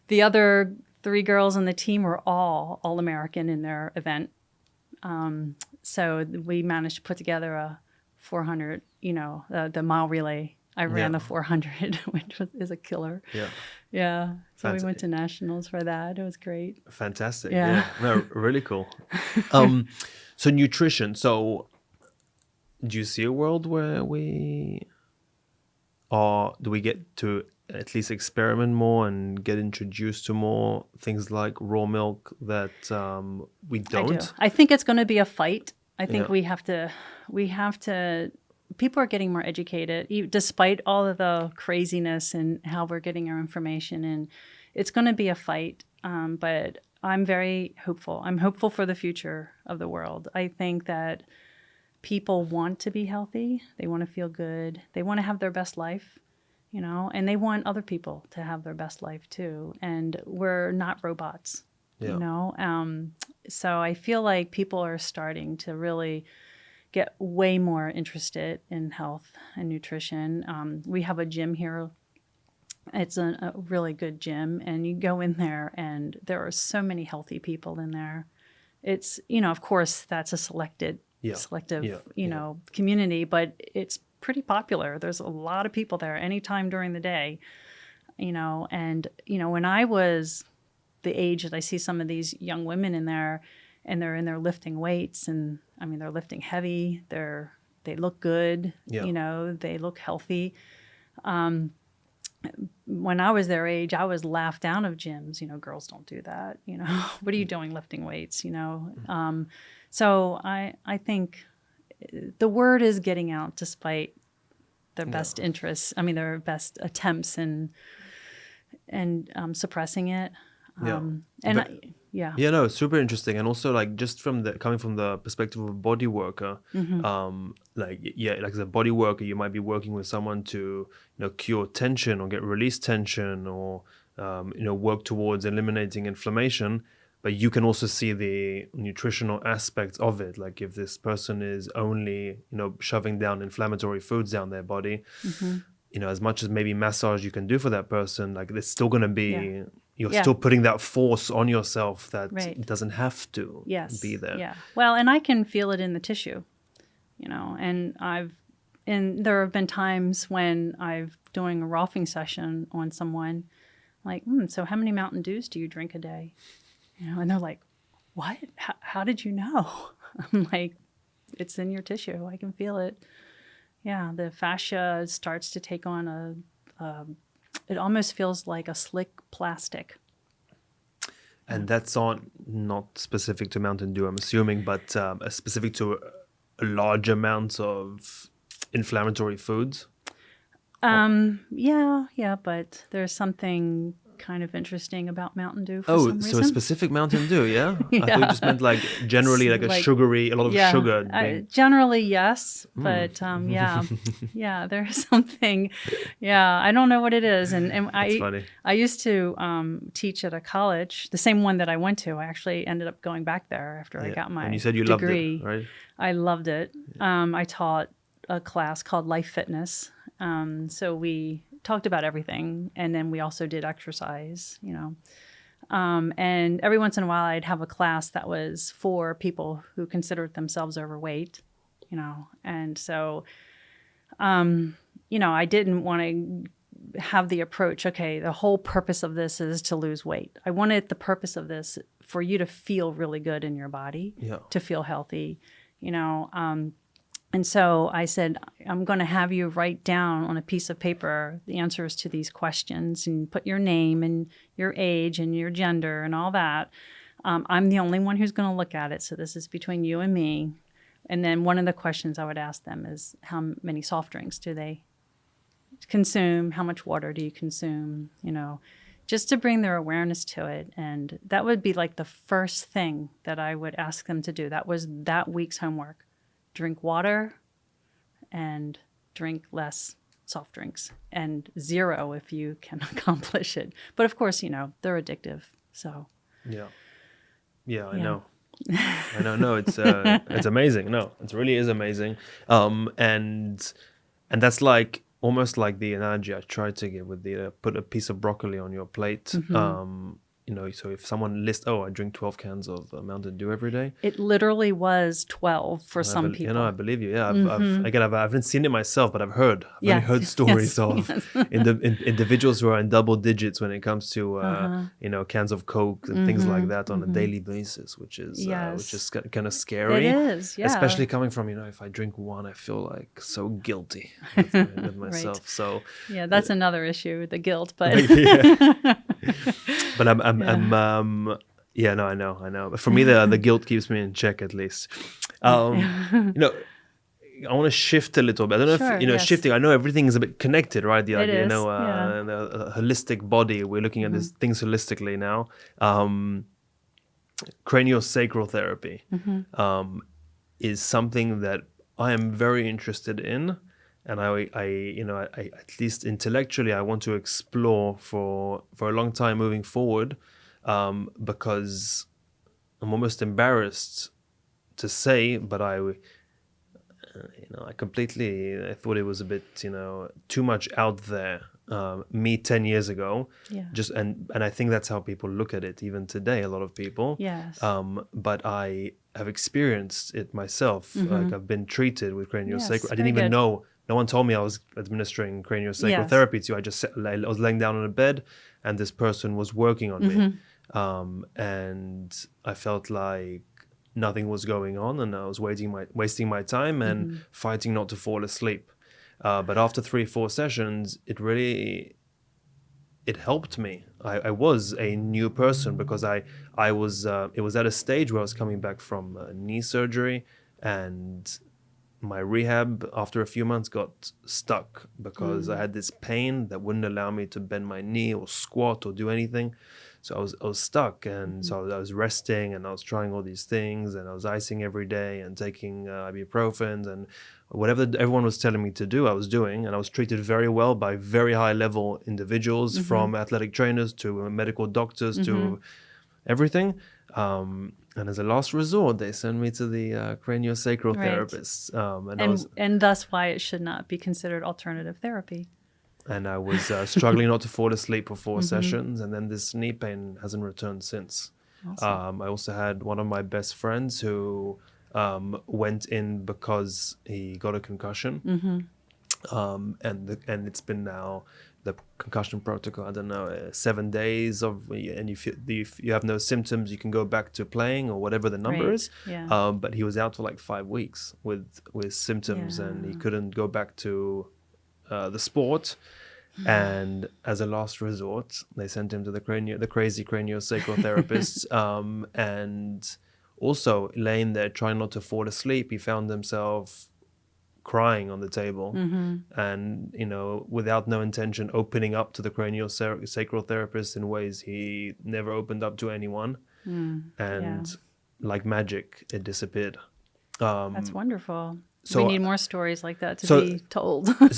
the other 3 girls on the team were all All-American in their event. So we managed to put together a 400, the mile relay. I ran the 400, which is a killer. Yeah. Yeah. So we went to nationals for that. It was great. Fantastic. Yeah. No, really cool. So nutrition. So do you see a world where do we get to at least experiment more and get introduced to more things like raw milk that we don't? I do. I think it's going to be a fight. I think we have to, people are getting more educated, despite all of the craziness and how we're getting our information. And it's going to be a fight. But I'm very hopeful. I'm hopeful for the future of the world. I think that people want to be healthy. They want to feel good. They want to have their best life, and they want other people to have their best life too. And we're not robots, So I feel like people are starting to really get way more interested in health and nutrition. We have a gym here. It's a really good gym, and you go in there and there are so many healthy people in there. It's, of course that's a selective, community, but it's pretty popular. There's a lot of people there anytime during the day, and, when I was the age that I see some of these young women in there, and they're in there lifting weights, and I mean, they're lifting heavy. They look good, they look healthy. When I was their age, I was laughed out of gyms. Girls don't do that. What are you doing lifting weights? So I think the word is getting out despite their best interests. I mean, their best attempts and suppressing it. Super interesting. And also, like, just coming from the perspective of a body worker, as a body worker, you might be working with someone to, cure tension or get release tension or, work towards eliminating inflammation. But you can also see the nutritional aspects of it. Like if this person is only, shoving down inflammatory foods down their body, as much as maybe massage you can do for that person, like it's still going to be, you're still putting that force on yourself that it doesn't have to be there. Yeah. Well, and I can feel it in the tissue, and there have been times when I've doing a rolfing session on someone, like, so how many Mountain Dews do you drink a day? And they're like, what? How did you know? I'm like, it's in your tissue. I can feel it. Yeah, the fascia starts to take on it almost feels like a slick plastic. And that's not specific to Mountain Dew, I'm assuming, but specific to a large amount of inflammatory foods? Yeah, but there's something kind of interesting about Mountain Dew for some so a reason. specific Mountain Dew, yeah? I thought you Yeah. just meant like generally like a Like, sugary, a lot of sugar. Generally, yes, but yeah, there's something. Yeah, I don't know what it is, and That's funny. I used to teach at a college, the same one that I went to. I actually ended up going back there after I got my And you said you degree. loved it, right? I loved it. I taught a class called Life Fitness. So we talked about everything, and then we also did exercise, and every once in a while I'd have a class that was for people who considered themselves overweight, and so, I didn't want to have the approach, okay, the whole purpose of this is to lose weight. I wanted the purpose of this for you to feel really good in your body, to feel healthy, and so I said, I'm going to have you write down on a piece of paper the answers to these questions and put your name and your age and your gender and all that. I'm the only one who's going to look at it. So this is between you and me. And then one of the questions I would ask them is, how many soft drinks do they consume? How much water do you consume? Just to bring their awareness to it. And that would be like the first thing that I would ask them to do. That was that week's homework. Drink water and drink less soft drinks, and 0 if you can accomplish it. But of course, they're addictive. So I know. I know. No, it's amazing. No, it really is amazing. And that's like almost like the analogy I tried to give with the put a piece of broccoli on your plate. So if someone lists, I drink 12 cans of Mountain Dew every day. It literally was 12 for some people. I believe you. Yeah, I haven't seen it myself, but I've heard stories of individuals who are in double digits when it comes to cans of Coke and things like that on a daily basis, which is kind of scary. It is, yeah. Especially coming from if I drink one, I feel like so guilty with myself. Right. So that's another issue, the guilt. But but I know. But for me, the guilt keeps me in check at least. I want to shift a little bit. I don't know if shifting. I know everything is a bit connected, right? The idea, the holistic body. We're looking at these things holistically now. Craniosacral therapy is something that I am very interested in. And I at least intellectually, I want to explore for a long time moving forward, because I'm almost embarrassed to say, but I thought it was a bit, too much out there. Me 10 years ago, and I think that's how people look at it even today. A lot of people, yes. But I have experienced it myself. Like I've been treated with craniosacral. Yes, I didn't even know. No one told me I was administering craniosacral therapy to you. I was laying down on a bed, and this person was working on me, and I felt like nothing was going on, and I was wasting my time and fighting not to fall asleep. But after 3-4 sessions, it helped me. I was a new person because I was it was at a stage where I was coming back from knee surgery, and my rehab after a few months got stuck because I had this pain that wouldn't allow me to bend my knee or squat or do anything. So I was stuck, and so I was resting, and I was trying all these things, and I was icing every day and taking ibuprofen and whatever everyone was telling me to do, I was doing, and I was treated very well by very high level individuals, from athletic trainers to medical doctors to everything. And as a last resort, they sent me to the craniosacral therapist. And thus why it should not be considered alternative therapy. And I was struggling not to fall asleep for 4 sessions, and then this knee pain hasn't returned since. Awesome. I also had one of my best friends who went in because he got a concussion. And it's been now the concussion protocol, I don't know, 7 days and if you have no symptoms, you can go back to playing or whatever the number is. Yeah. But he was out for like 5 weeks with symptoms, and he couldn't go back to the sport. And as a last resort, they sent him to the crazy craniosacral therapist. And also laying there trying not to fall asleep, he found himself crying on the table, and without no intention, opening up to the craniosacral therapist in ways he never opened up to anyone, and like magic, it disappeared. That's wonderful. So we need more stories like that to be told. I'm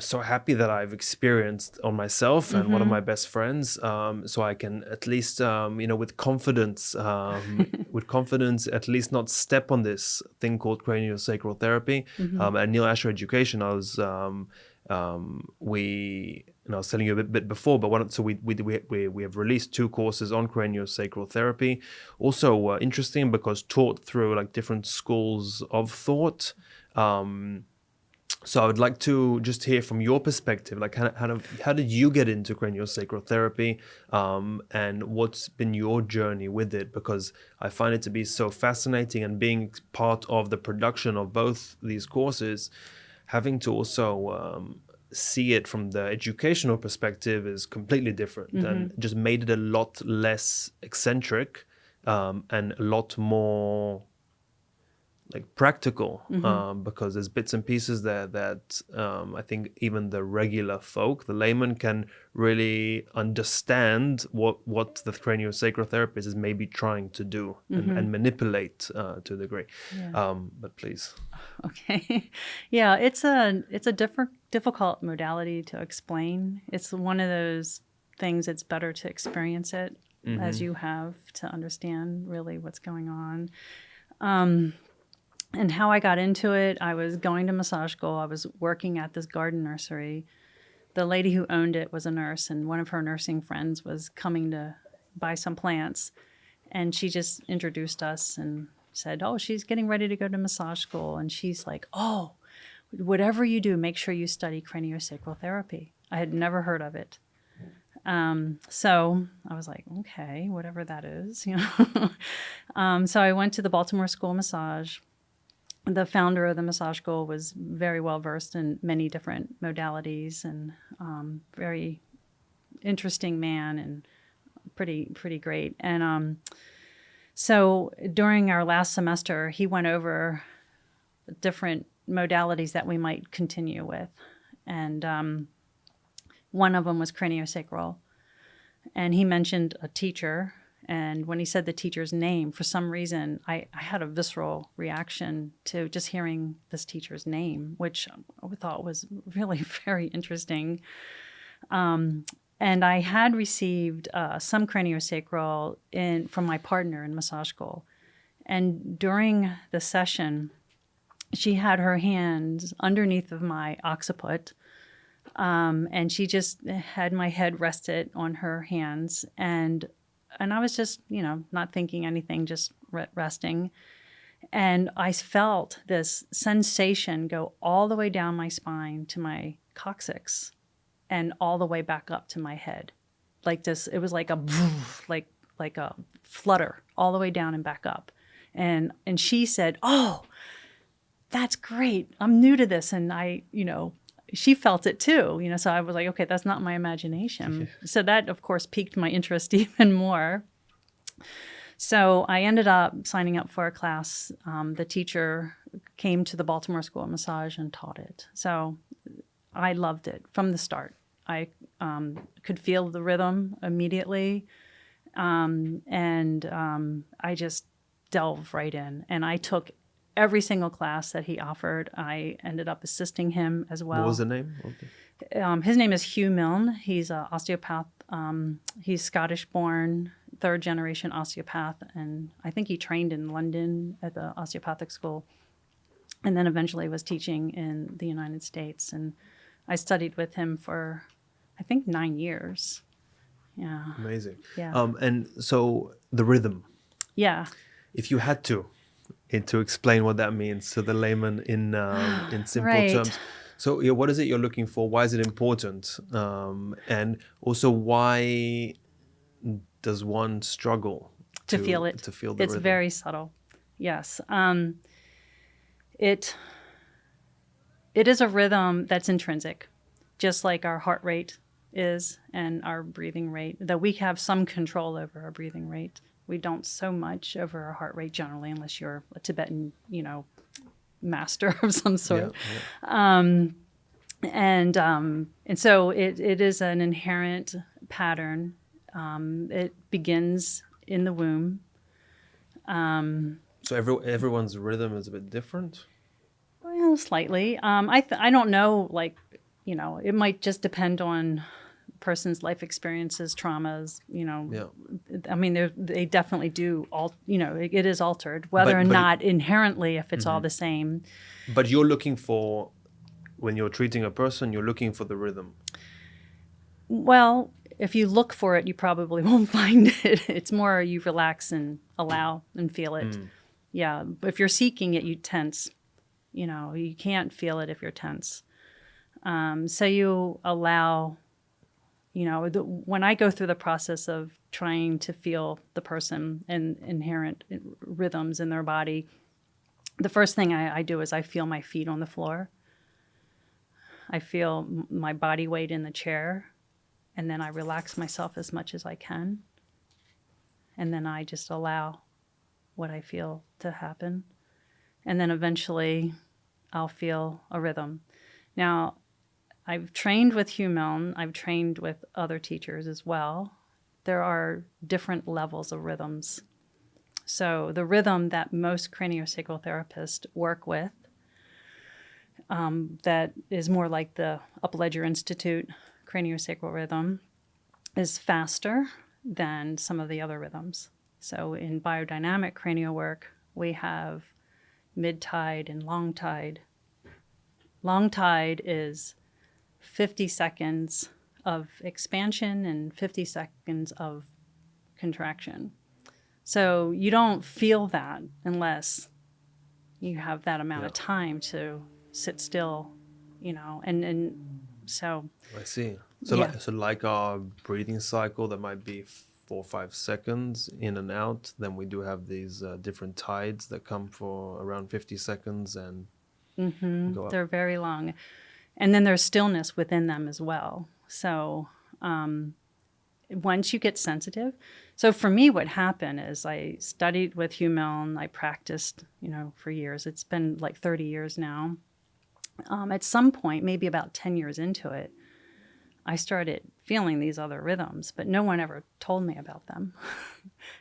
so happy that I've experienced on myself and one of my best friends, so I can at least with confidence at least not step on this thing called craniosacral therapy. At Neil Asher Education, I was I was telling you a bit before, but we have released 2 courses on craniosacral therapy. Also interesting because taught through like different schools of thought. So I would like to just hear from your perspective, like how did you get into craniosacral therapy, and what's been your journey with it? Because I find it to be so fascinating, and being part of the production of both these courses, having to also see it from the educational perspective is completely different, and just made it a lot less eccentric, and a lot more like practical, because there's bits and pieces there that I think even the regular folk, the layman, can really understand what the craniosacral therapist is maybe trying to do and manipulate to a degree. But please. Okay. Yeah, it's a difficult modality to explain. It's one of those things it's better to experience it as you have to understand really what's going on. And how I got into it, I was going to massage school. I was working at this garden nursery. The lady who owned it was a nurse, and one of her nursing friends was coming to buy some plants. And she just introduced us and said, oh, she's getting ready to go to massage school. And she's like, oh, whatever you do, make sure you study craniosacral therapy. I had never heard of it. So I was like, okay, whatever that is, So I went to the Baltimore School of Massage. The founder of the massage school was very well versed in many different modalities, and very interesting man, and pretty great. And so during our last semester, he went over different modalities that we might continue with, and one of them was craniosacral. And he mentioned a teacher. And when he said the teacher's name, for some reason, I had a visceral reaction to just hearing this teacher's name, which I thought was really very interesting. And I had received some craniosacral from my partner in massage school. And during the session, she had her hands underneath of my occiput, and she just had my head rested on her hands. And I was just, not thinking anything, just resting. And I felt this sensation go all the way down my spine to my coccyx and all the way back up to my head. Like this, it was like a like a flutter all the way down and back up. And she said, oh, that's great. I'm new to this. And she felt it too, so I was like, okay, that's not my imagination. So that, of course, piqued my interest even more. So I ended up signing up for a class. The teacher came to the Baltimore School of Massage and taught it. So I loved it from the start. I could feel the rhythm immediately. And I just delved right in. And I took every single class that he offered. I ended up assisting him as well. What was the name? Okay. His name is Hugh Milne. He's an osteopath. He's Scottish-born, third-generation osteopath, and I think he trained in London at the osteopathic school, and then eventually was teaching in the United States. And I studied with him for, I think, 9 years. Yeah. Amazing. Yeah. And so the rhythm. Yeah. If you had to explain what that means to the layman in simple terms. So what is it you're looking for? Why is it important? And also, why does one struggle to feel it? To feel the It's rhythm? very subtle. Yes. It is a rhythm that's intrinsic, just like our heart rate is and our breathing rate, though we have some control over our breathing rate. We don't so much over our heart rate generally, unless you're a Tibetan, master of some sort. Yeah. And so it is an inherent pattern. It begins in the womb. So everyone's rhythm is a bit different? Well, slightly. I don't know, like, it might just depend on person's life experiences, traumas, Yeah. I mean, they definitely do it is altered, whether or But not inherently, if it's all the same. But you're looking for, when you're treating a person, you're looking for the rhythm. Well, if you look for it, you probably won't find it. It's more you relax and allow and feel it. Yeah. If you're seeking it, you tense. You can't feel it if you're tense. So you allow, when I go through the process of trying to feel the person and inherent rhythms in their body, the first thing I do is I feel my feet on the floor. I feel my body weight in the chair. And then I relax myself as much as I can. And then I just allow what I feel to happen. And then eventually I'll feel a rhythm. Now, I've trained with Hugh Milne. I've trained with other teachers as well. There are different levels of rhythms. So the rhythm that most craniosacral therapists work with, that is more like the Upledger Institute craniosacral rhythm, is faster than some of the other rhythms. So in biodynamic cranial work, we have mid-tide and long tide. Long tide is 50 seconds of expansion and 50 seconds of contraction. So you don't feel that unless you have that amount of time to sit still, and so. I see. So like our breathing cycle, that might be 4 or 5 seconds in and out. Then we do have these different tides that come for around 50 seconds and go up. They're very long. And then there's stillness within them as well. So once you get sensitive, so for me, what happened is I studied with Hugh Milne. I practiced, for years. It's been like 30 years now. At some point, maybe about 10 years into it, I started feeling these other rhythms, but no one ever told me about them.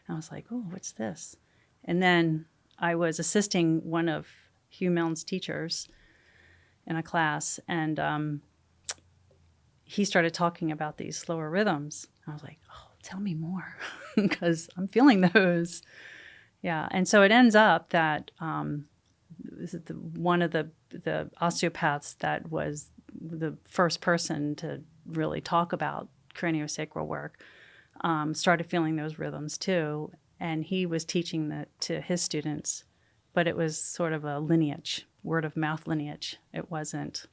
I was like, oh, what's this? And then I was assisting one of Hugh Milne's teachers in a class, and he started talking about these slower rhythms. I was like, oh, tell me more, because I'm feeling those. Yeah, and so it ends up that one of the osteopaths that was the first person to really talk about craniosacral work started feeling those rhythms too, and he was teaching that to his students, but it was sort of a lineage, word of mouth lineage. It wasn't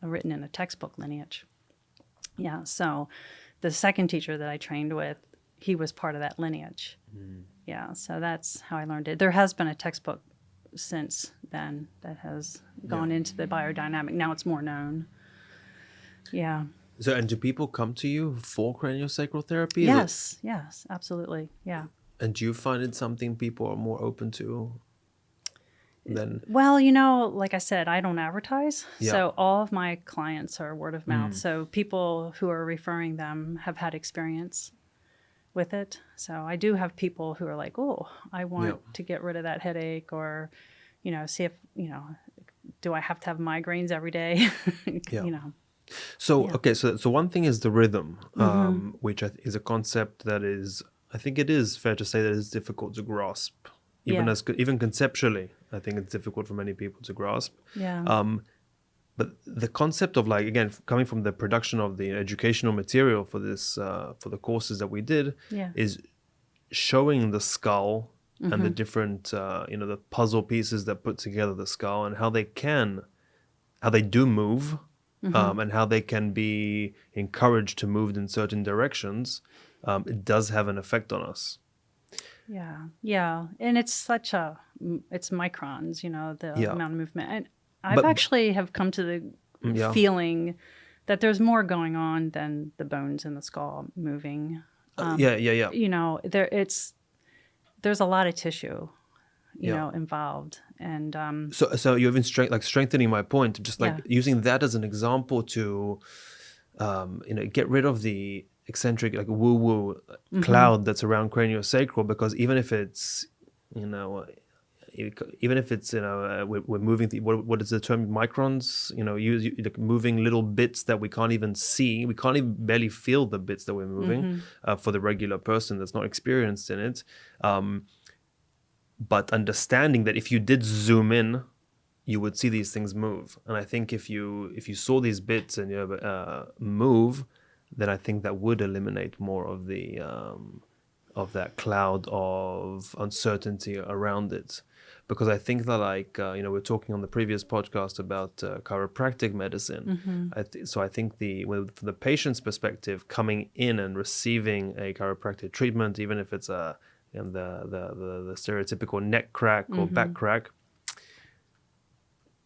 written in a textbook lineage. Yeah, so the second teacher that I trained with, he was part of that lineage. Yeah, so that's how I learned it. There has been a textbook since then that has gone into the biodynamic. Now it's more known. Yeah. So, and do people come to you for craniosacral therapy? Yes, absolutely. Yeah. And do you find it something people are more open to than? Well, like I said, I don't advertise. Yeah. So all of my clients are word of mouth. So people who are referring them have had experience with it. So I do have people who are like, oh, I want to get rid of that headache, or, see if, do I have to have migraines every day? So, okay. So one thing is the rhythm, which is a concept that is, I think it is fair to say that it's difficult to grasp. Even conceptually, I think it's difficult for many people to grasp. Yeah. But the concept of, like, again, coming from the production of the educational material for this, for the courses that we did, is showing the skull and the different, the puzzle pieces that put together the skull, and how they do move, and how they can be encouraged to move in certain directions. It does have an effect on us. Yeah. And it's it's microns, the amount of movement. And I've actually have come to the feeling that there's more going on than the bones in the skull moving. Yeah. There's a lot of tissue. involved. And so you're even strengthening my point, just like Yeah. using that as an example to get rid of the eccentric, like woo-woo cloud that's around craniosacral, because even if it's we're moving what is the term, microns, like moving little bits that we can't even see, we can't even barely feel the bits that we're moving, for the regular person that's not experienced in it, but understanding that if you did zoom in, you would see these things move. And I think if you saw these bits and move, then I think that would eliminate more of the of that cloud of uncertainty around it. Because I think that we're talking on the previous podcast about chiropractic medicine. So I think from the patient's perspective, coming in and receiving a chiropractic treatment, even if it's the stereotypical neck crack or back crack,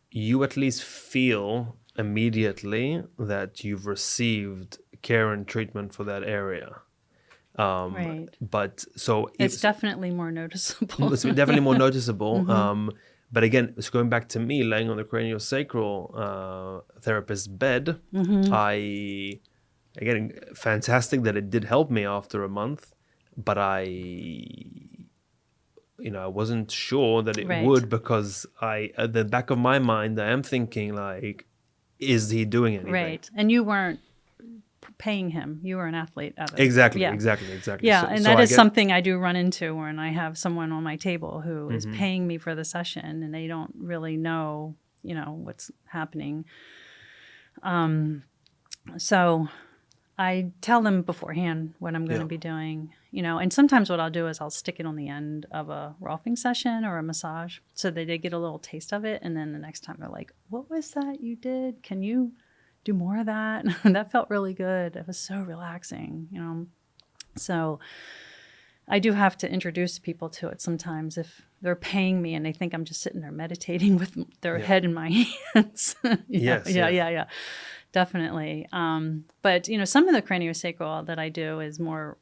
you at least feel immediately that you've received care and treatment for that area. Right. But so it's definitely more noticeable. It's definitely more noticeable. But again, it's going back to me laying on the craniosacral therapist's bed. Again, fantastic that it did help me after a month, but I wasn't sure that it would, because at the back of my mind, I am thinking like, is he doing anything? Right. And you weren't paying him. You were an athlete of it. Exactly. Yeah. Yeah, and that is something I do run into when I have someone on my table who is paying me for the session and they don't really know, what's happening. So I tell them beforehand what I'm going to be doing, and sometimes what I'll do is I'll stick it on the end of a rolfing session or a massage so that they get a little taste of it. And then the next time they're like, what was that you did? Can you do more of that? That felt really good. It was so relaxing, So I do have to introduce people to it sometimes if they're paying me and they think I'm just sitting there meditating with their head in my hands. Yeah. Definitely. But, some of the craniosacral that I do is more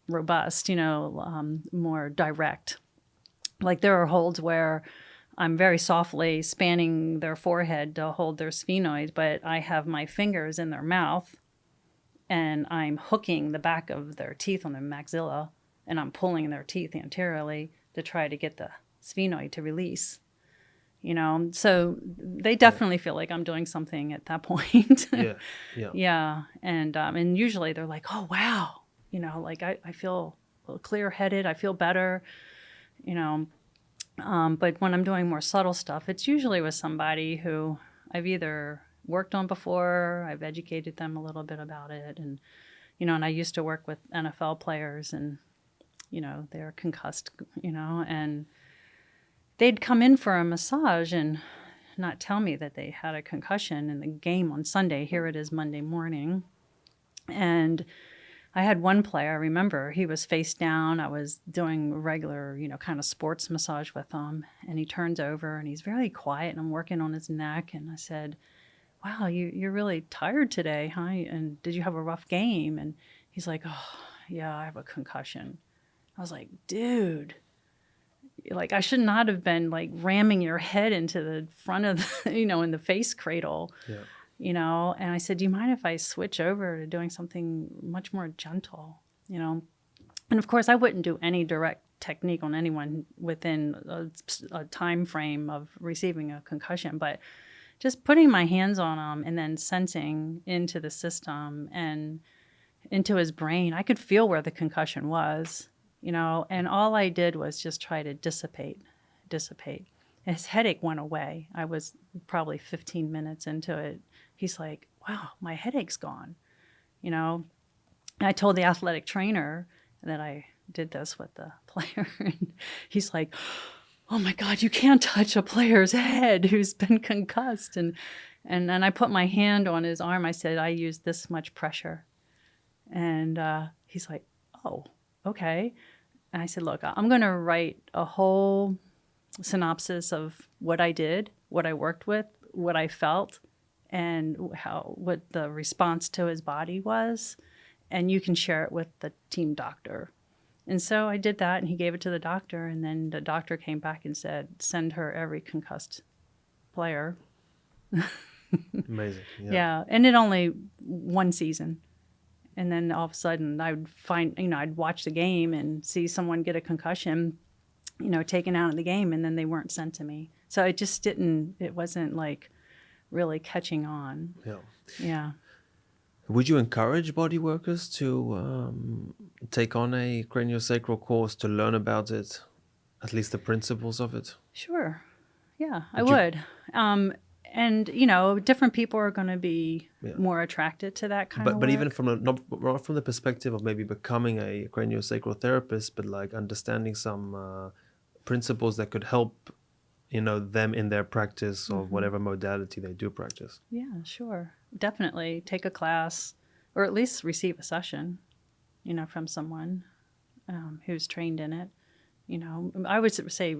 robust, more direct. Like there are holds where I'm very softly spanning their forehead to hold their sphenoid, but I have my fingers in their mouth and I'm hooking the back of their teeth on their maxilla and I'm pulling their teeth anteriorly to try to get the sphenoid to release. So they definitely feel like I'm doing something at that point. Yeah. And usually they're like, oh, wow. Like I feel a little clear-headed. I feel better, but when I'm doing more subtle stuff, it's usually with somebody who I've either worked on before, I've educated them a little bit about it. And, and I used to work with NFL players and, they're concussed, and they'd come in for a massage and not tell me that they had a concussion in the game on Sunday. Here it is Monday morning. And I had one player, I remember, he was face down. I was doing regular, kind of sports massage with him. And he turns over and he's very quiet and I'm working on his neck. And I said, wow, you're really tired today, huh? And did you have a rough game? And he's like, oh, yeah, I have a concussion. I was like, dude. Like I should not have been like ramming your head into the front of the, in the face cradle, and I said, do you mind if I switch over to doing something much more gentle, and of course I wouldn't do any direct technique on anyone within a time frame of receiving a concussion, but just putting my hands on him and then sensing into the system and into his brain, I could feel where the concussion was. And all I did was just try to dissipate. His headache went away. I was probably 15 minutes into it. He's like, wow, my headache's gone. And I told the athletic trainer that I did this with the player. And he's like, oh my God, you can't touch a player's head who's been concussed. And then I put my hand on his arm. I said, I used this much pressure. And he's like, oh, okay. And I said, look, I'm going to write a whole synopsis of what I did, what I worked with, what I felt, and what the response to his body was. And you can share it with the team doctor. And so I did that, and he gave it to the doctor, and then the doctor came back and said, send her every concussed player. Amazing. Yeah. And it only one season. And then all of a sudden I would find, I'd watch the game and see someone get a concussion, taken out of the game, and then they weren't sent to me. So it wasn't like really catching on. Yeah. Yeah. Would you encourage body workers to take on a craniosacral course to learn about it, at least the principles of it? Sure. Yeah, I would. And, different people are going to be more attracted to that kind of work. But even not from the perspective of maybe becoming a craniosacral therapist, but like understanding some principles that could help, them in their practice of whatever modality they do practice. Yeah, sure. Definitely take a class or at least receive a session, from someone who's trained in it. I would say,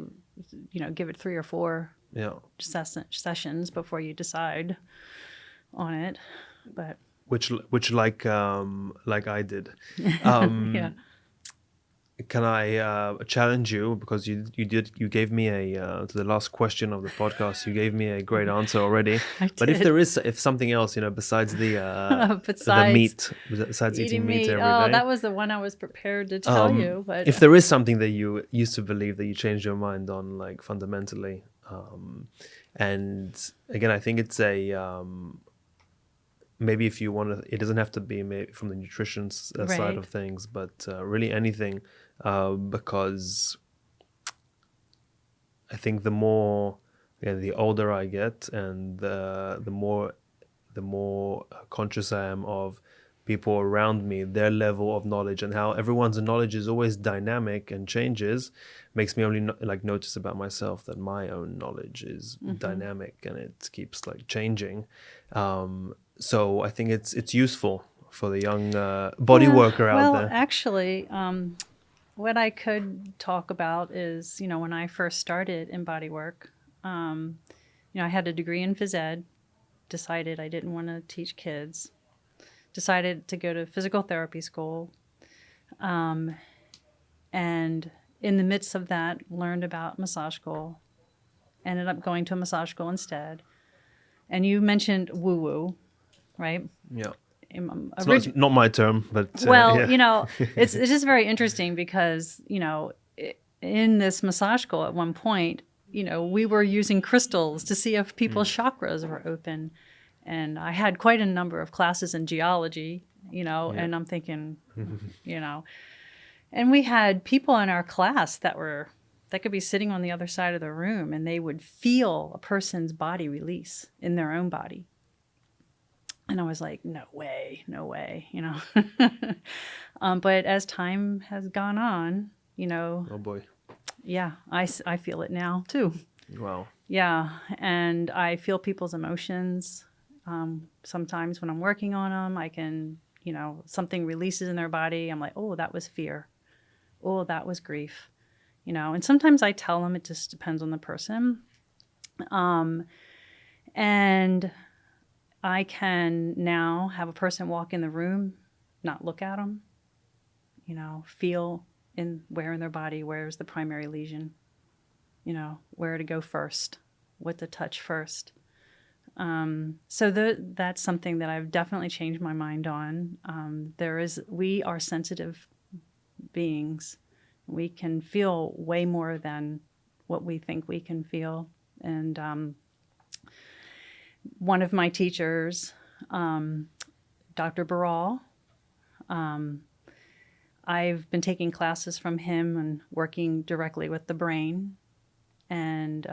give it 3 or 4 sessions before you decide on it. But which like I did. Yeah. Can I challenge you, because you gave me to the last question of the podcast, you gave me a great answer already. But if something else, besides the meat, besides eating meat every day. That was the one I was prepared to tell you. But if there is something that you used to believe that you changed your mind on, like fundamentally, and again, I think it's maybe if you want to, it doesn't have to be maybe from the nutrition side of things, but really anything, because I think the older I get, and the more conscious I am of people around me, their level of knowledge, and how everyone's knowledge is always dynamic and changes, makes me only notice about myself that my own knowledge is dynamic and it keeps changing. So I think it's useful for the young body worker out there. Well, actually, what I could talk about is, when I first started in bodywork, I had a degree in phys ed, decided I didn't want to teach kids, decided to go to physical therapy school, and in the midst of that, learned about massage school, ended up going to a massage school instead. And you mentioned woo-woo, right? Yeah. It's not my term, but it's just very interesting because in this massage school at one point, we were using crystals to see if people's chakras were open, and I had quite a number of classes in geology, and I'm thinking, and we had people in our class that could be sitting on the other side of the room, and they would feel a person's body release in their own body. And I was like, no way. But as time has gone on, oh boy. Yeah, I feel it now too. Wow. Yeah, and I feel people's emotions. Sometimes when I'm working on them, I can, something releases in their body. I'm like, oh, that was fear. Oh, that was grief. And sometimes I tell them, it just depends on the person. And I can now have a person walk in the room, not look at them, feel where in their body, where's the primary lesion, where to go first, what to touch first. So that's something that I've definitely changed my mind on. We are sensitive beings. We can feel way more than what we think we can feel. And one of my teachers, Dr. Referral, I've been taking classes from him and working directly with the brain. And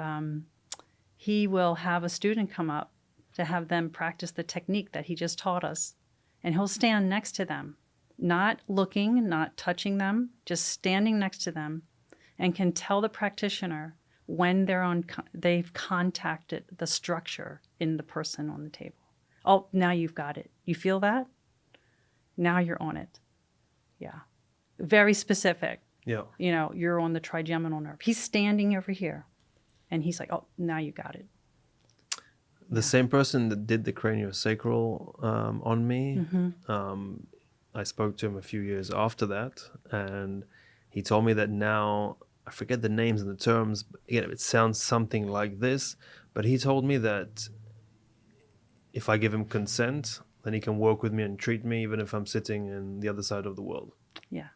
he will have a student come up to have them practice the technique that he just taught us. And he'll stand next to them, not looking, not touching them, just standing next to them, and can tell the practitioner when they've contacted the structure in the person on the table. Oh, now you've got it. You feel that? Now you're on it. Yeah. Very specific. Yeah. You're on the trigeminal nerve. He's standing over here. And he's like, oh, now you got it. The same person that did the craniosacral on me, I spoke to him a few years after that, and he told me that now, I forget the names and the terms, but again, it sounds something like this, but he told me that if I give him consent, then he can work with me and treat me even if I'm sitting in the other side of the world. Yeah.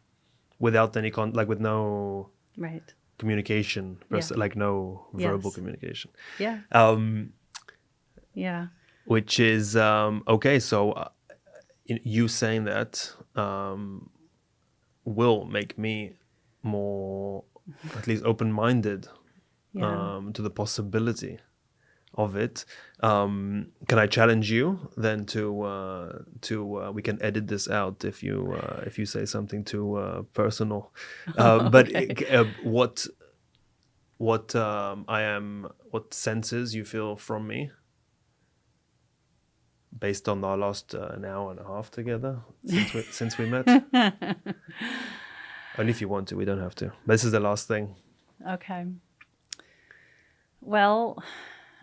Without any with no Right. communication, like no verbal communication. Yeah. Yeah. Which is okay. So you saying that will make me more, at least open-minded to the possibility of it. Can I challenge you then to we can edit this out if you say something too personal, but what senses you feel from me based on our last an hour and a half together since we met? Only if you want to, we don't have to. This is the last thing. Okay. Well,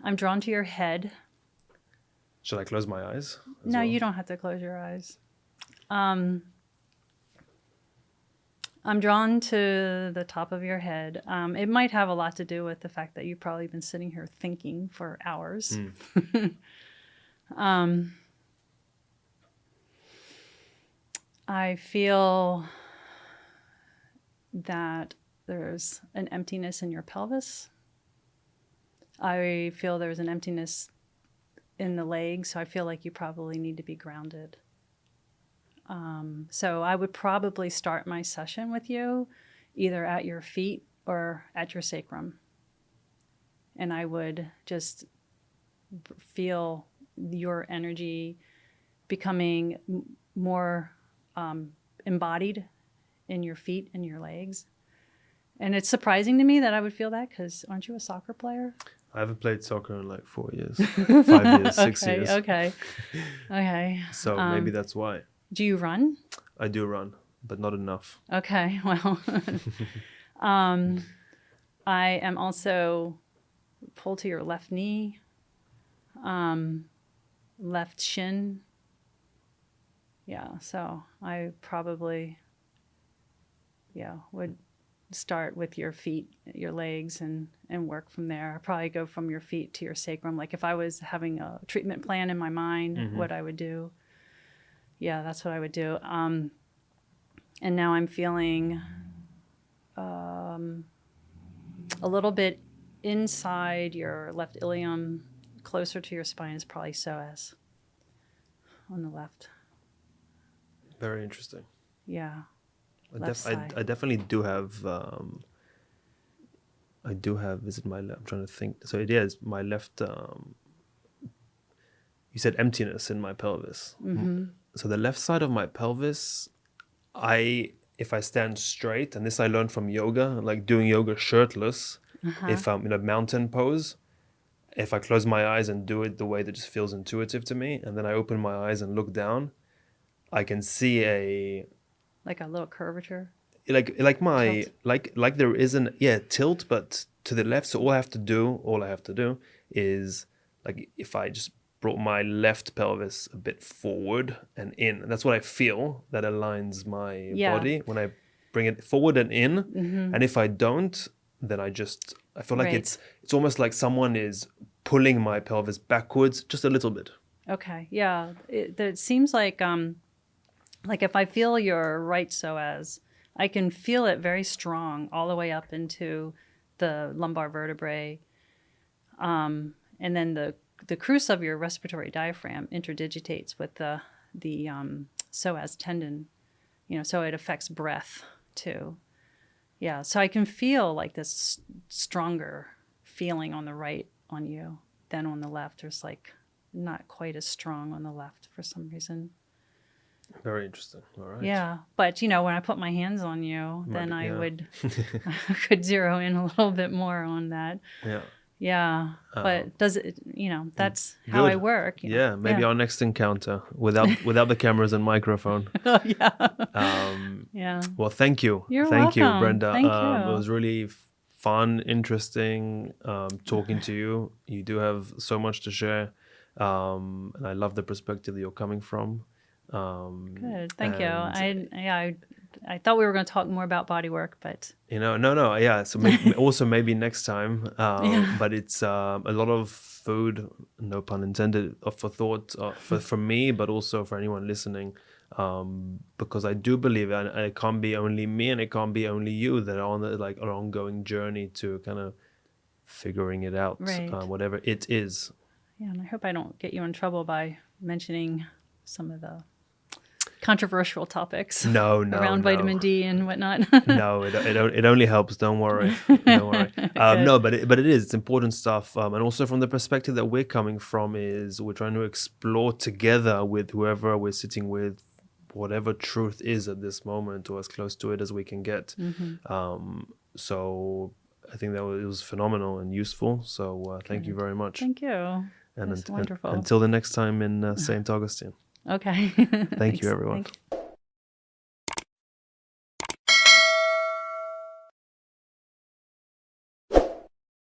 I'm drawn to your head. Should I close my eyes? No, you don't have to close your eyes. I'm drawn to the top of your head. It might have a lot to do with the fact that you've probably been sitting here thinking for hours. I feel that there's an emptiness in your pelvis. I feel there's an emptiness in the legs, so I feel like you probably need to be grounded. So I would probably start my session with you either at your feet or at your sacrum. And I would just feel your energy becoming more embodied in your feet and your legs. And it's surprising to me that I would feel that, because aren't you a soccer player? I haven't played soccer in like 4 years, 5 years, 6 years. Okay. So maybe that's why. Do you run? I do run, but not enough. Okay, well, I am also pulled to your left knee, left shin. Yeah, so I probably, would start with your feet, your legs, and work from there. I'd probably go from your feet to your sacrum. Like if I was having a treatment plan in my mind, what I would do. Yeah, that's what I would do. And now I'm feeling a little bit inside your left ilium, closer to your spine is probably psoas on the left. Very interesting. Yeah. I definitely do have. Is it my left? I'm trying to think. So it is my left. You said emptiness in my pelvis. So the left side of my pelvis, if I stand straight, and this I learned from yoga, like doing yoga shirtless, if I'm in a mountain pose, if I close my eyes and do it the way that just feels intuitive to me, and then I open my eyes and look down, I can see like a little curvature. Like there is an tilt, but to the left. So all I have to do is, like, if I just brought my left pelvis a bit forward and in. And that's what I feel that aligns my body when I bring it forward and in. And if I don't, then I feel like it's almost like someone is pulling my pelvis backwards just a little bit. Okay. Yeah. It seems like if I feel your right psoas, I can feel it very strong all the way up into the lumbar vertebrae. And then the crus of your respiratory diaphragm interdigitates with the psoas tendon, so it affects breath too. Yeah, so I can feel like this stronger feeling on the right on you than on the left. There's like not quite as strong on the left for some reason. Very interesting. All right. Yeah, but when I put my hands on you, then I would could zero in a little bit more on that. Yeah. Yeah, but does it? That's how I work. Yeah, maybe our next encounter without the cameras and microphone. Oh, yeah. Well, thank you. Thank you, Brenda. Thank you. It was really fun, interesting talking to you. You do have so much to share, and I love the perspective that you're coming from. Good, thank you. I I thought we were going to talk more about bodywork, but no, yeah. So maybe next time. But it's a lot of food, no pun intended, for thought for me, but also for anyone listening. Because I do believe, and it can't be only me, and it can't be only you, that are on an ongoing journey to kind of figuring it out, right. Whatever it is. Yeah, and I hope I don't get you in trouble by mentioning some of the controversial topics around vitamin D and whatnot. No, it only helps. Don't worry. No, but it is. It's important stuff. And also from the perspective that we're coming from is we're trying to explore together with whoever we're sitting with, whatever truth is at this moment, or as close to it as we can get. So I think that it was phenomenal and useful. So thank you very much. Thank you. And That's wonderful. Until the next time in St. Augustine. Okay. Thank you, everyone.